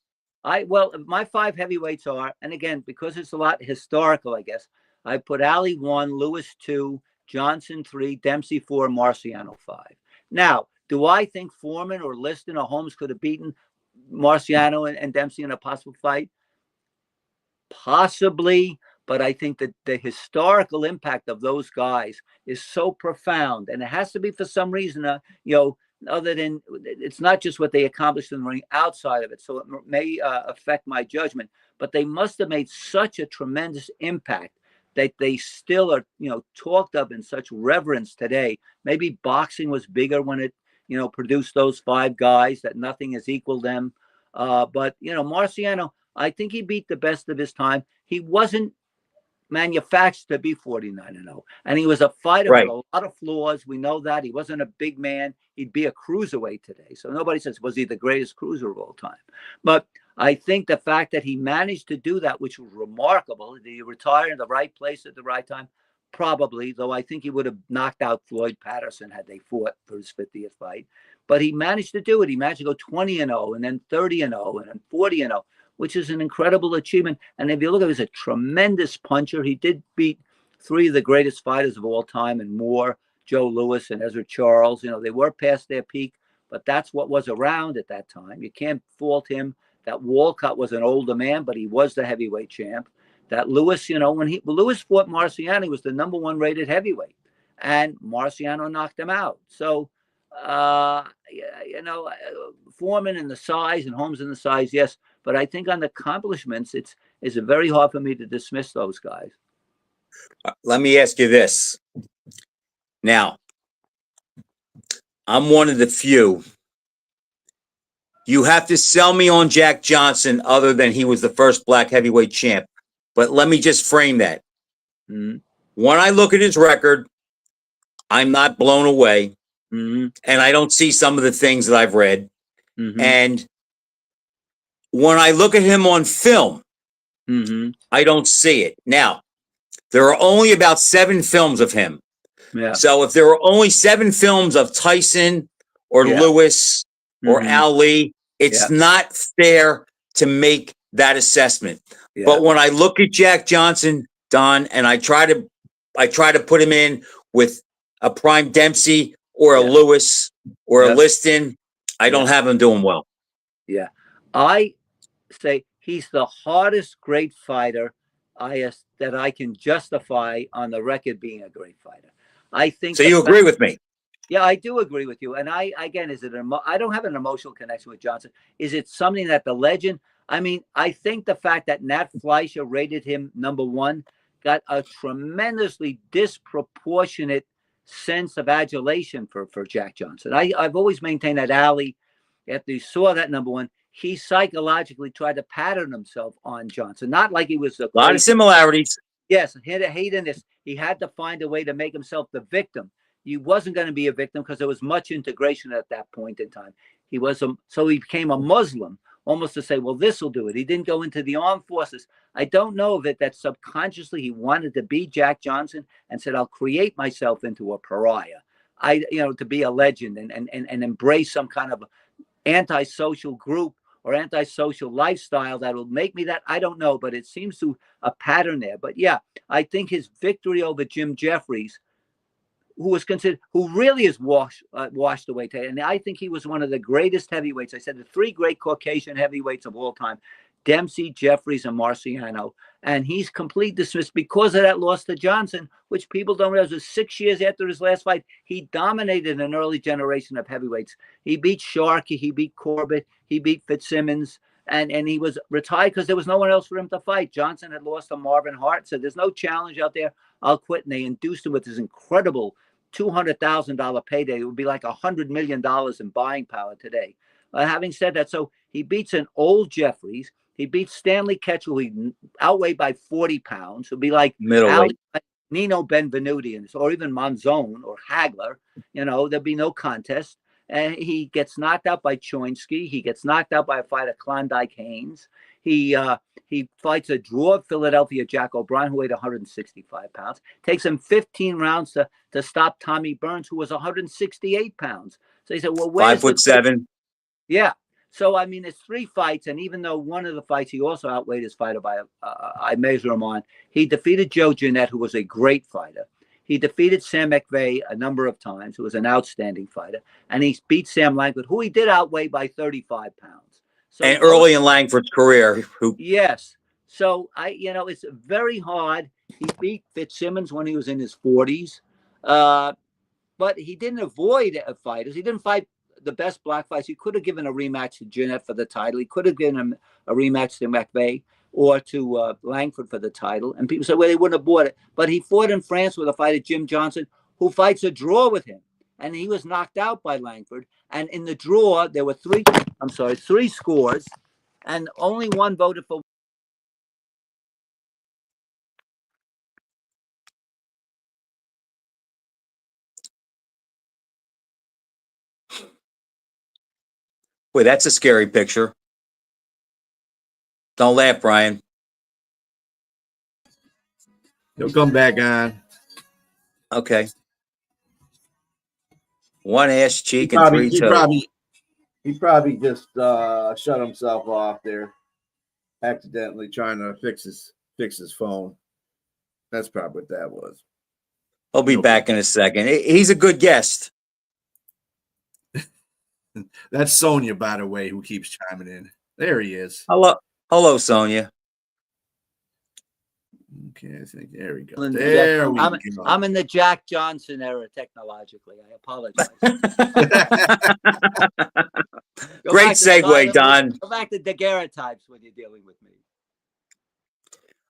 My 5 heavyweights are, and again, because it's a lot historical, I guess, I put Ali 1, Lewis 2, Johnson 3, Dempsey 4, Marciano 5. Now, do I think Foreman or Liston or Holmes could have beaten Marciano and Dempsey in a possible fight? Possibly, but I think that the historical impact of those guys is so profound, and it has to be for some reason, other than it's not just what they accomplished in the ring outside of it. So it may affect my judgment, but they must have made such a tremendous impact that they still are, talked of in such reverence today. Maybe boxing was bigger when it, produced those 5 guys, that nothing has equaled them. But, Marciano, I think he beat the best of his time. He wasn't manufactured to be 49-0. And he was a fighter with a lot of flaws. We know that. He wasn't a big man. He'd be a cruiserweight today. So nobody says, was he the greatest cruiser of all time? But I think the fact that he managed to do that, which was remarkable, did he retire in the right place at the right time? Probably, though I think he would have knocked out Floyd Patterson had they fought for his 50th fight. But he managed to do it. He managed to go 20-0 and then 30-0 and then 40-0, which is an incredible achievement. And if you look at him, he's a tremendous puncher. He did beat 3 of the greatest fighters of all time and more, Joe Louis and Ezra Charles. They were past their peak, but that's what was around at that time. You can't fault him. That Walcott was an older man, but he was the heavyweight champ. that Lewis, when Lewis fought Marciano, he was the number one rated heavyweight, and Marciano knocked him out. So, Foreman and the size and Holmes and the size, yes, but I think on the accomplishments, it's very hard for me to dismiss those guys.
Let me ask you this. Now, I'm one of the few. You have to sell me on Jack Johnson other than he was the first black heavyweight champ. But let me just frame that.
Mm-hmm.
When I look at his record, I'm not blown away.
Mm-hmm.
And I don't see some of the things that I've read.
Mm-hmm.
And when I look at him on film,
mm-hmm.
I don't see it. Now, there are only about 7 films of him.
Yeah.
So if there were only 7 films of Tyson or Lewis or
Mm-hmm.
Ali, it's not fair to make that assessment. But when I look at Jack Johnson, Don, and I try to put him in with a Prime Dempsey or a Lewis or a Liston, I don't have him doing well.
Yeah. I say he's the hardest great fighter that I can justify on the record being a great fighter. I think.
So you agree with me?
Yeah, I do agree with you. And I don't have an emotional connection with Johnson. Is it something that the legend? I mean, I think the fact that Nat Fleischer rated him number 1 got a tremendously disproportionate sense of adulation for Jack Johnson. I've always maintained that Ali, after he saw that number 1, he psychologically tried to pattern himself on Johnson. Not like he was a
lot of similarities.
Yes, he had a hate in this. He had to find a way to make himself the victim. He wasn't going to be a victim because there was much integration at that point in time. So he became a Muslim, almost to say, well, this will do it. He didn't go into the armed forces. I don't know that subconsciously he wanted to be Jack Johnson and said, I'll create myself into a pariah. To be a legend and embrace some kind of antisocial group or antisocial lifestyle that will make me that. I don't know, but it seems to a pattern there. But yeah, I think his victory over Jim Jeffries, who really is washed away today. And I think he was one of the greatest heavyweights. I said the 3 great Caucasian heavyweights of all time, Dempsey, Jeffries, and Marciano. And he's completely dismissed because of that loss to Johnson, which people don't realize was 6 years after his last fight. He dominated an early generation of heavyweights. He beat Sharkey, he beat Corbett, he beat Fitzsimmons. And he was retired because there was no one else for him to fight. Johnson had lost to Marvin Hart, said there's no challenge out there. I'll quit. And they induced him with this incredible $200,000 payday. It would be like $100 million in buying power today. Having said that, so he beats an old Jeffries. He beats Stanley Ketchel, who he outweighed by 40 pounds. It'd be like
middleweight.
Nino Benvenuti or even Monzon or Hagler. There'd be no contest. And he gets knocked out by Choinsky. He gets knocked out by a fighter, Klondike Haynes. He fights a draw of Philadelphia Jack O'Brien, who weighed 165 pounds. Takes him 15 rounds to stop Tommy Burns, who was 168 pounds. So he said, well, where's
5'7".
Yeah. So, I mean, it's 3 fights. And even though one of the fights, he also outweighed his fighter by, I measure him on, he defeated Joe Jeanette, who was a great fighter. He defeated Sam McVeigh a number of times, who was an outstanding fighter. And he beat Sam Langford, who he did outweigh by 35 pounds. So
and early in Langford's career.
Yes. So, it's very hard. He beat Fitzsimmons when he was in his 40s. But he didn't avoid fighters. He didn't fight the best black fights. He could have given a rematch to Jeanette for the title. He could have given him a rematch to McVeigh or to Langford for the title. And people said, well, they wouldn't have bought it. But he fought in France with a fighter, Jim Johnson, who fights a draw with him. And he was knocked out by Langford. And in the draw, there were 3 scores, and only one voted for.
Boy, that's a scary picture. Don't laugh, Brian.
He'll come back on.
Okay. 1 ass cheek and 3 toes.
He probably just shut himself off there, accidentally trying to fix his phone. That's probably what that was.
He'll be back in a second. He's a good guest.
That's Sonia, by the way, who keeps chiming in. There he is.
Hello, Sonia.
Okay, I think there we go.
I'm
There we
I'm,
go.
I'm in the Jack Johnson era technologically. I apologize. Go
Great
back to
segue, Don.
Go back to daguerreotypes when you're dealing with me.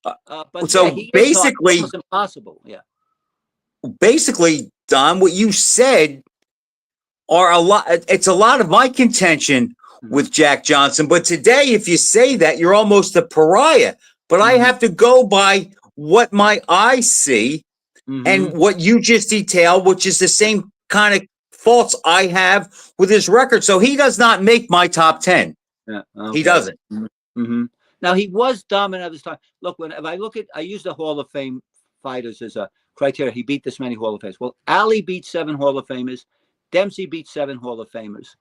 But yeah,
So
he is hard,
basically,
almost impossible. Yeah.
Don, what you said are a lot. It's a lot of my contention with Jack Johnson. But today, if you say that, you're almost a pariah. But I have to go by what my eyes see and what you just detailed, which is the same kind of faults I have with his record. So he does not make my top 10.
Yeah. Okay.
He doesn't.
Now he was dominant at this time. Look, if I look at, I use the Hall of Fame fighters as a criteria. He beat this many Hall of Famers. Well, Ali beat 7 Hall of Famers, Dempsey beat 7 Hall of Famers,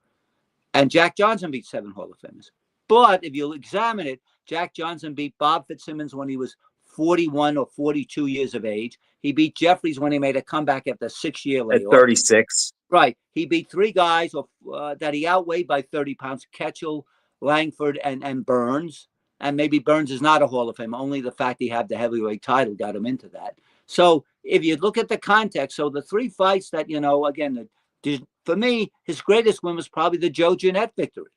and Jack Johnson beat 7 Hall of Famers. But if you examine it, Jack Johnson beat Bob Fitzsimmons when he was 41 or 42 years of age. He beat Jeffries when he made a comeback after a 6-year
At
layoff.
36.
Right. He beat 3 guys that he outweighed by 30 pounds, Ketchel, Langford, and Burns. And maybe Burns is not a Hall of Fame. Only the fact he had the heavyweight title got him into that. So if you look at the context, so the 3 fights that, again, for me, his greatest win was probably the Joe Jeanette victory.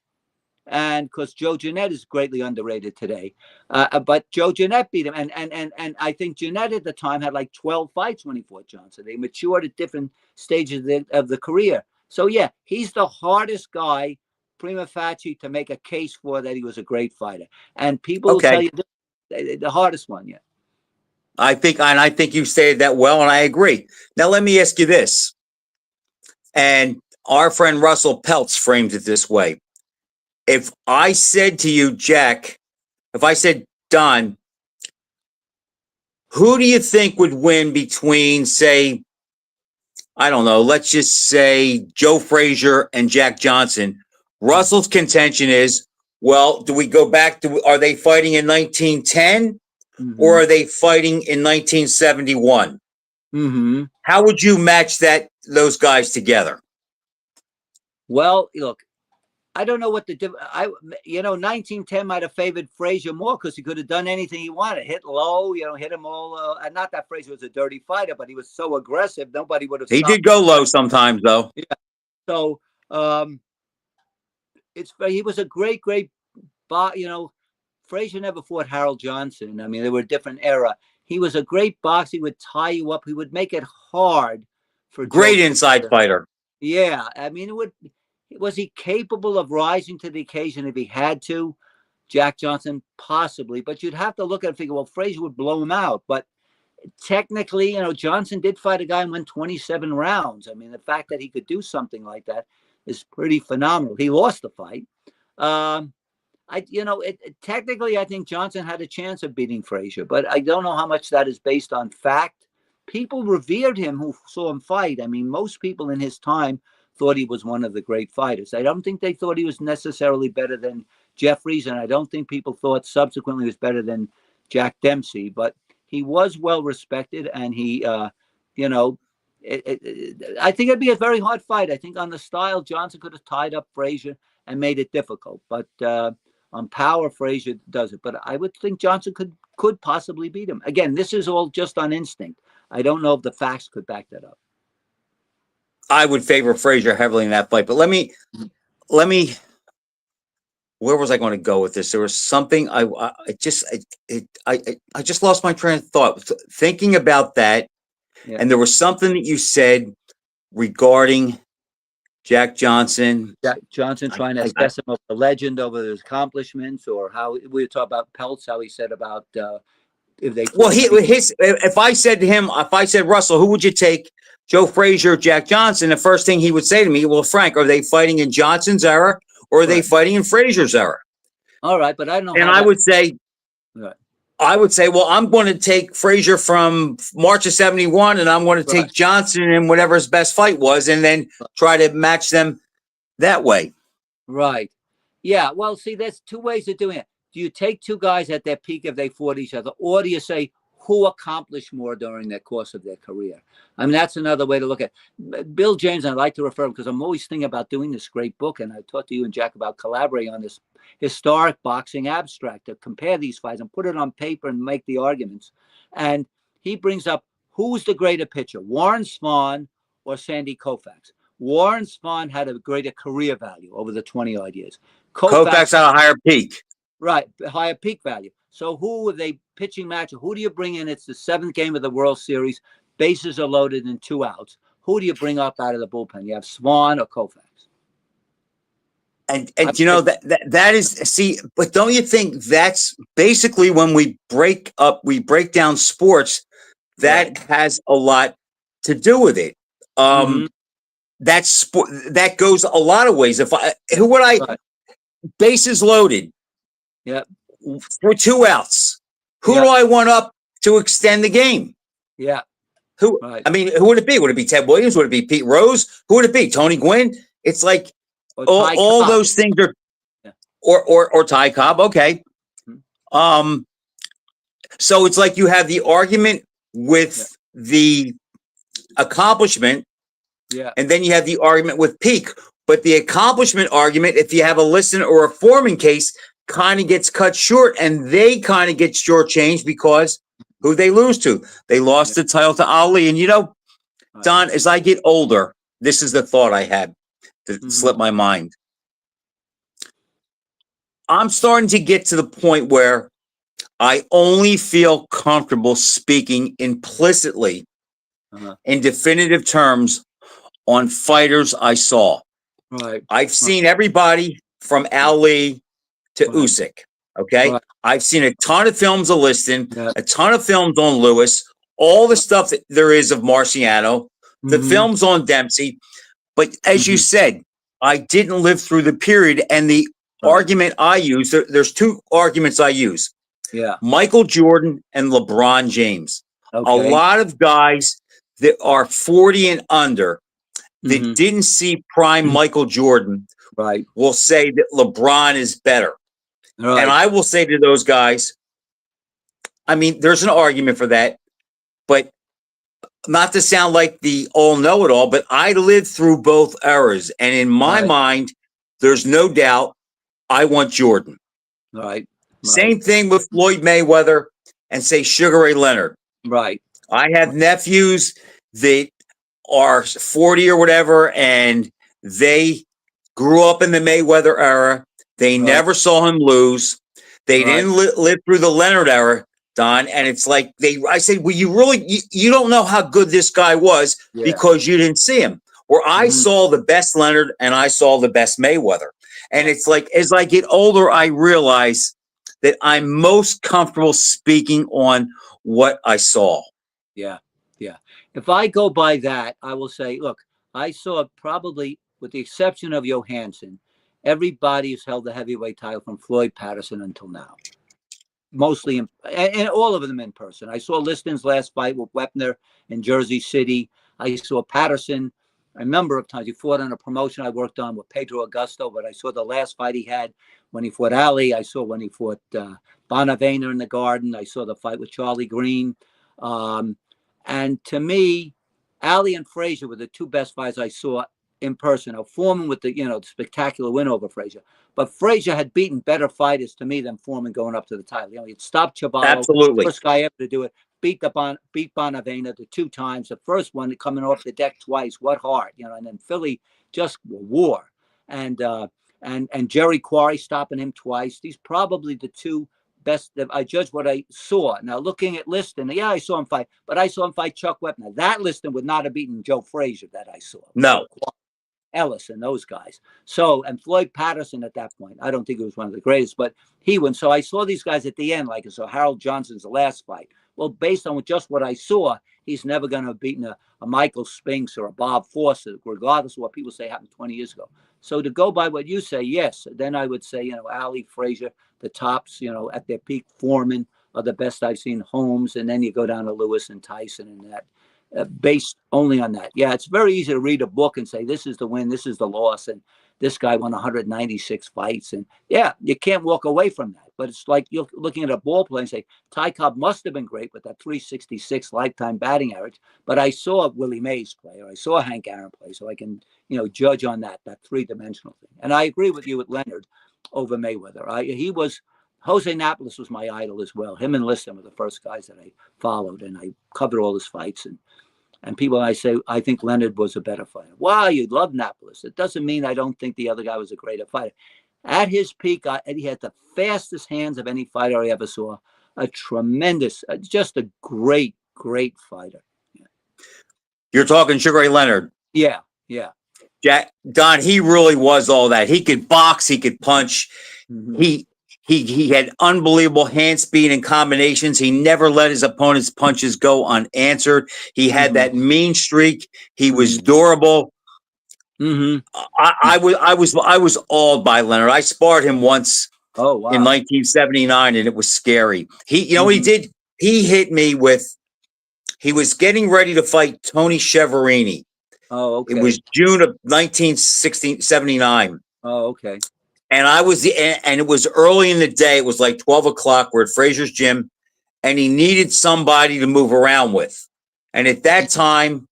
And because Joe Jeanette is greatly underrated today. But Joe Jeanette beat him. And I think Jeanette at the time had like 12 fights when he fought Johnson. They matured at different stages of the career. So, yeah, he's the hardest guy, prima facie, to make a case for that he was a great fighter. And people will tell you the hardest one, yeah.
I think you stated that well, and I agree. Now, let me ask you this. And our friend Russell Peltz framed it this way. If I said to you, Jack, if I said, Don, who do you think would win between, say, I don't know, let's just say Joe Frazier and Jack Johnson? Russell's contention is, well, do we go back to, are they fighting in 1910 or are they fighting in 1971? How would you match those guys together?
Well, look, I don't know what the 1910 might have favored Frazier more because he could have done anything he wanted, hit low, hit him all. And not that Frazier was a dirty fighter, but he was so aggressive, nobody would have.
He did go low sometimes, though.
Yeah. So he was a great. Frazier never fought Harold Johnson. I mean, they were a different era. He was a great boxer. He would tie you up. He would make it hard for
great inside fighter.
Yeah, I mean, was he capable of rising to the occasion if he had to? Jack Johnson, possibly, but you'd have to look at it and figure, well, Frazier would blow him out. But technically, Johnson did fight a guy and went 27 rounds. I mean, the fact that he could do something like that is pretty phenomenal. He lost the fight. Technically, I think Johnson had a chance of beating Frazier, but I don't know how much that is based on fact. People revered him who saw him fight. I mean, most people in his time thought he was one of the great fighters. I don't think they thought he was necessarily better than Jeffries, and I don't think people thought subsequently he was better than Jack Dempsey, but he was well respected, and he, I think it'd be a very hard fight. I think on the style, Johnson could have tied up Frazier and made it difficult, but on power, Frazier does it. But I would think Johnson could possibly beat him. Again, this is all just on instinct. I don't know if the facts could back that up.
I would favor Frazier heavily in that fight, but let me. Where was I going to go with this? There was something I just lost my train of thought thinking about that, and there was something that you said regarding Jack Johnson.
Jack Johnson trying to assess him of the legend over his accomplishments, or how we were talking about Peltz, how he said about if they.
Well, if I said to him, if I said, Russell, who would you take? Joe Frazier, Jack Johnson, the first thing he would say to me, well, Frank, are they fighting in Johnson's era or are they fighting in Frazier's era?
All right, but I don't know.
And I would say, well, I'm going to take Frazier from March of 71 and I'm going to take Johnson in whatever his best fight was and then try to match them that way.
Right. Yeah. Well, see, there's 2 ways of doing it. Do you take 2 guys at their peak if they fought each other, or do you say, who accomplished more during the course of their career. I mean, that's another way to look at it. Bill James, and I like to refer him because I'm always thinking about doing this great book. And I talked to you and Jack about collaborating on this historic boxing abstract to compare these fights and put it on paper and make the arguments. And he brings up who's the greater pitcher, Warren Spahn or Sandy Koufax. Warren Spahn had a greater career value over the 20-odd years.
Koufax had a higher peak.
Right, higher peak value. So who are they pitching match? Who do you bring in? It's the 7th game of the World Series. Bases are loaded and 2 outs. Who do you bring up out of the bullpen? You have Swan or Koufax?
And you know that is, see, but don't you think that's basically when we break down sports, that has a lot to do with it. That goes a lot of ways. Bases loaded.
Yep.
For 2 outs. Who do I want up to extend the game?
Yeah.
Who? Right. I mean, who would it be? Would it be Ted Williams? Would it be Pete Rose? Who would it be? Tony Gwynn? It's like all those things are, or Ty Cobb. Okay. So it's like you have the argument with the accomplishment, and then you have the argument with peak. But the accomplishment argument, if you have a listen or a Foreman case, kind of gets cut short, and they kind of get shortchanged because who they lose to. They lost the title to Ali. And, you know, Don, as I get older, this is the thought I had that slipped my mind. I'm starting to get to the point where I only feel comfortable speaking implicitly in definitive terms on fighters I saw.
Right.
I've seen everybody from Ali to Usyk. Okay. I've seen a ton of films of Liston, a ton of films on Lewis, all the stuff that there is of Marciano, the films on Dempsey. But as you said, I didn't live through the period. And the argument I use, there's 2 arguments I use.
Yeah.
Michael Jordan and LeBron James.
Okay.
A lot of guys that are 40 and under that didn't see prime Michael Jordan will say that LeBron is better. Right. And I will say to those guys, I mean, there's an argument for that, but not to sound like the all know-it-all, but I lived through both eras. And in my mind, there's no doubt I want Jordan.
Right.
Same thing with Floyd Mayweather and say Sugar Ray Leonard.
Right.
I have nephews that are 40 or whatever, and they grew up in the Mayweather era. They never saw him lose. They didn't live through the Leonard era, Don. And it's like I said, well, you don't know how good this guy was because you didn't see him. Where I saw the best Leonard and I saw the best Mayweather. And it's like, as I get older, I realize that I'm most comfortable speaking on what I saw.
Yeah. Yeah. If I go by that, I will say, look, I saw probably, with the exception of Johansson, everybody has held the heavyweight title from Floyd Patterson until now. Mostly, and all of them in person. I saw Liston's last fight with Wepner in Jersey City. I saw Patterson a number of times. He fought on a promotion I worked on with Pedro Augusto, but I saw the last fight he had when he fought Ali. I saw when he fought Bonavena in the Garden. I saw the fight with Charlie Green. And to me, Ali and Frazier were the 2 best fights I saw in person. Foreman with the spectacular win over Frazier. But Frazier had beaten better fighters to me than Foreman going up to the title. You know, he'd stopped Chavallo.
Absolutely.
First guy ever to do it. Beat Bonavena the 2 times. The first one coming off the deck twice. What hard, and then Philly just war. And Jerry Quarry stopping him twice. These probably the 2 best. I judge what I saw. Now looking at Liston, I saw him fight, but I saw him fight Chuck Wepner. That Liston would not have beaten Joe Frazier that I saw.
No.
Ellis and those guys. So, and Floyd Patterson at that point, I don't think he was one of the greatest, but he won. So I saw these guys at the end, like I saw Harold Johnson's last fight. Well, based on just what I saw, he's never going to have beaten a Michael Spinks or a Bob Fawcett, regardless of what people say happened 20 years ago. So to go by what you say, yes, then I would say, Ali, Frazier, the tops, at their peak. Foreman are the best I've seen. Holmes, and then you go down to Lewis and Tyson and that. based only on that. Yeah, it's very easy to read a book and say this is the win, this is the loss, and this guy won 196 fights, and yeah, you can't walk away from that. But it's like you're looking at a ball player and say Ty Cobb must have been great with that 366 lifetime batting average. But I saw Willie Mays play, or I saw Hank Aaron play, so I can judge on that three-dimensional thing. And I agree with you with Leonard over Mayweather. He was. Jose Napoles was my idol as well. Him and Liston were the first guys that I followed, and I covered all his fights. And people, I say, I think Leonard was a better fighter. Wow, you love Napoles. It doesn't mean I don't think the other guy was a greater fighter. At his peak, he had the fastest hands of any fighter I ever saw. A tremendous, just a great, great fighter. Yeah.
You're talking Sugar Ray Leonard.
Yeah.
Jack, Don, he really was all that. He could box, he could punch.
Mm-hmm.
He had unbelievable hand speed and combinations. He never let his opponent's punches go unanswered. He had that mean streak. He was durable.
Mm-hmm.
I was awed by Leonard. I sparred him once
in
1979, and it was scary. He did. He hit me with. He was getting ready to fight Tony Schiavone.
Oh, okay.
It was June of 1979.
Oh, okay.
And and it was early in the day. It was like 12 o'clock. We're at Frazier's gym, and he needed somebody to move around with. And at that time,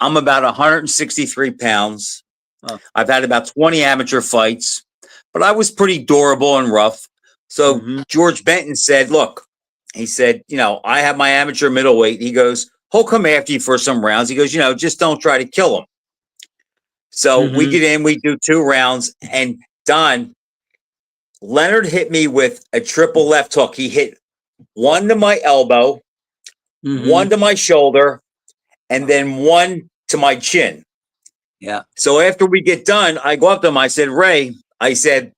I'm about 163 pounds.
Oh.
I've had about 20 amateur fights, but I was pretty durable and rough. So George Benton said, look, he said, I have my amateur middleweight. He goes, he'll come after you for some rounds. He goes, just don't try to kill him. So we get in, we do 2 rounds, and Don, Leonard hit me with a triple left hook. He hit one to my elbow, one to my shoulder, and then one to my chin.
Yeah.
So after we get done, I go up to him. I said, Ray, that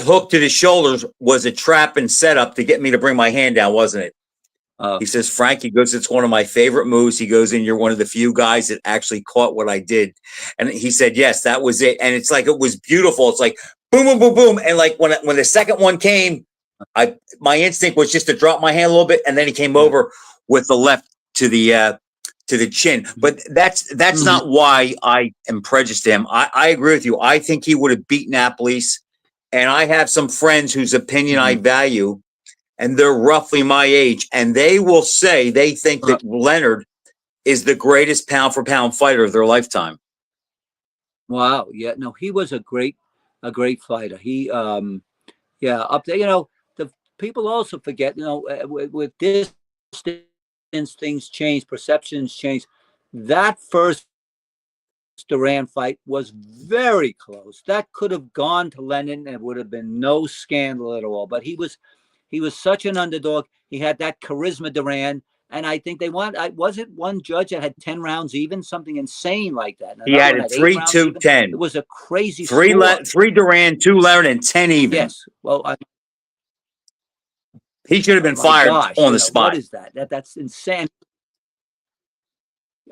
hook to the shoulders was a trap and setup to get me to bring my hand down, wasn't it? He says, Frank, he goes, it's one of my favorite moves. He goes, and you're one of the few guys that actually caught what I did. And he said, yes, that was it. And it's like, it was beautiful. It's like, boom, boom, boom, boom. And like when the second one came, my instinct was just to drop my hand a little bit. And then he came over with the left to the chin. But that's not why I am prejudiced to him. I agree with you. I think he would have beat Napoles. And I have some friends whose opinion I value, and they're roughly my age. And they will say they think that Leonard is the greatest pound for pound fighter of their lifetime.
Wow. Yeah. No, he was a great fighter. He, up there, the people also forget, with distance, things change, perceptions change. That first Duran fight was very close. That could have gone to Lennon and it would have been no scandal at all. But he was such an underdog. He had that charisma, Duran. And I think was it one judge that had 10 rounds even, something insane like that?
He had a 3-2-10.
It was a crazy
3 Duran, 2 Leonard, and 10 even.
Yes. Well,
he should have been fired on the spot.
What is that? That's insane.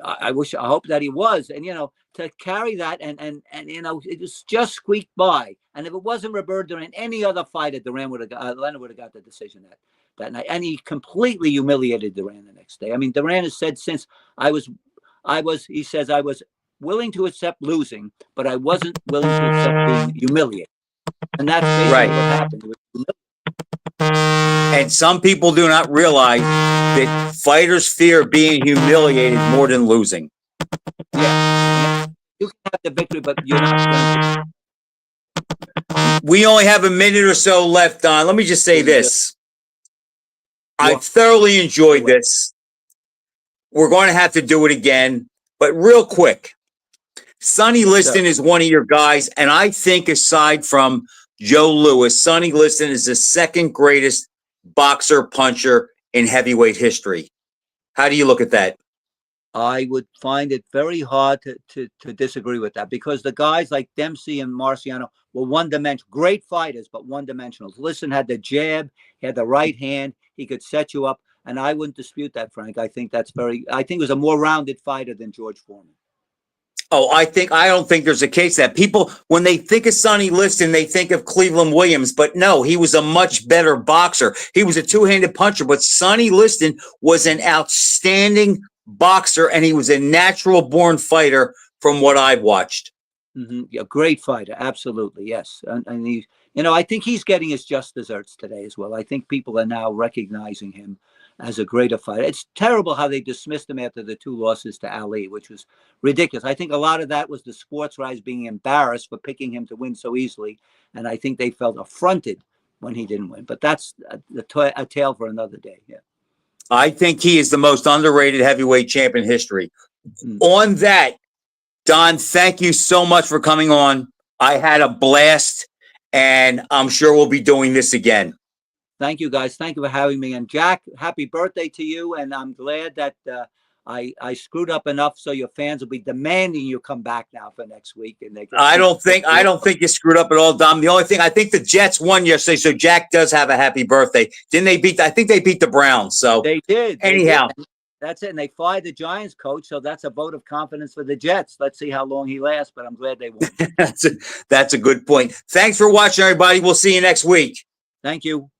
I hope that he was. And, to carry that and it just squeaked by. And if it wasn't Roberto Duran, any other fighter, Leonard would have got the decision that night. And he completely humiliated Duran the next day. I mean, Duran has said since he says, I was willing to accept losing, but I wasn't willing to accept being humiliated. And that's basically what happened.
And some people do not realize that fighters fear being humiliated more than losing.
Yeah. You can have the victory, but you're not going to.
We only have a minute or so left, Don. Let me just say this. I thoroughly enjoyed this. We're going to have to do it again. But real quick, Sonny Liston is one of your guys. And I think aside from Joe Louis, Sonny Liston is the second greatest boxer puncher in heavyweight history. How do you look at that?
I would find it very hard to disagree with that, because the guys like Dempsey and Marciano were one-dimensional, great fighters, but one-dimensional. Liston had the jab, he had the right hand, he could set you up, and I wouldn't dispute that, Frank. I think he was a more rounded fighter than George Foreman.
Oh, I don't think there's a case that people, when they think of Sonny Liston, they think of Cleveland Williams, but no, he was a much better boxer. He was a two-handed puncher, but Sonny Liston was an outstanding boxer, and he was a natural born fighter from what I've watched.
A great fighter, absolutely, yes. And he, I think he's getting his just desserts today as well. I think people are now recognizing him as a greater fighter. It's terrible how they dismissed him after the 2 losses to Ali, which was ridiculous. I think a lot of that was the sports writers being embarrassed for picking him to win so easily, and I think they felt affronted when he didn't win. But that's a tale for another day. Yeah.
I think he is the most underrated heavyweight champ in history. On that, Don, thank you so much for coming on. I had a blast, and I'm sure we'll be doing this again.
Thank you, guys. Thank you for having me. And Jack, happy birthday to you. And I'm glad that I screwed up enough so your fans will be demanding you come back now for next week. And I don't
think you screwed up at all, Dom. The only thing, I think the Jets won yesterday, so Jack does have a happy birthday. Didn't they beat? I think they beat the Browns. So
they did.
Anyhow.
They did. That's it. And they fired the Giants coach. So that's a vote of confidence for the Jets. Let's see how long he lasts, but I'm glad they won.
That's a good point. Thanks for watching, everybody. We'll see you next week.
Thank you.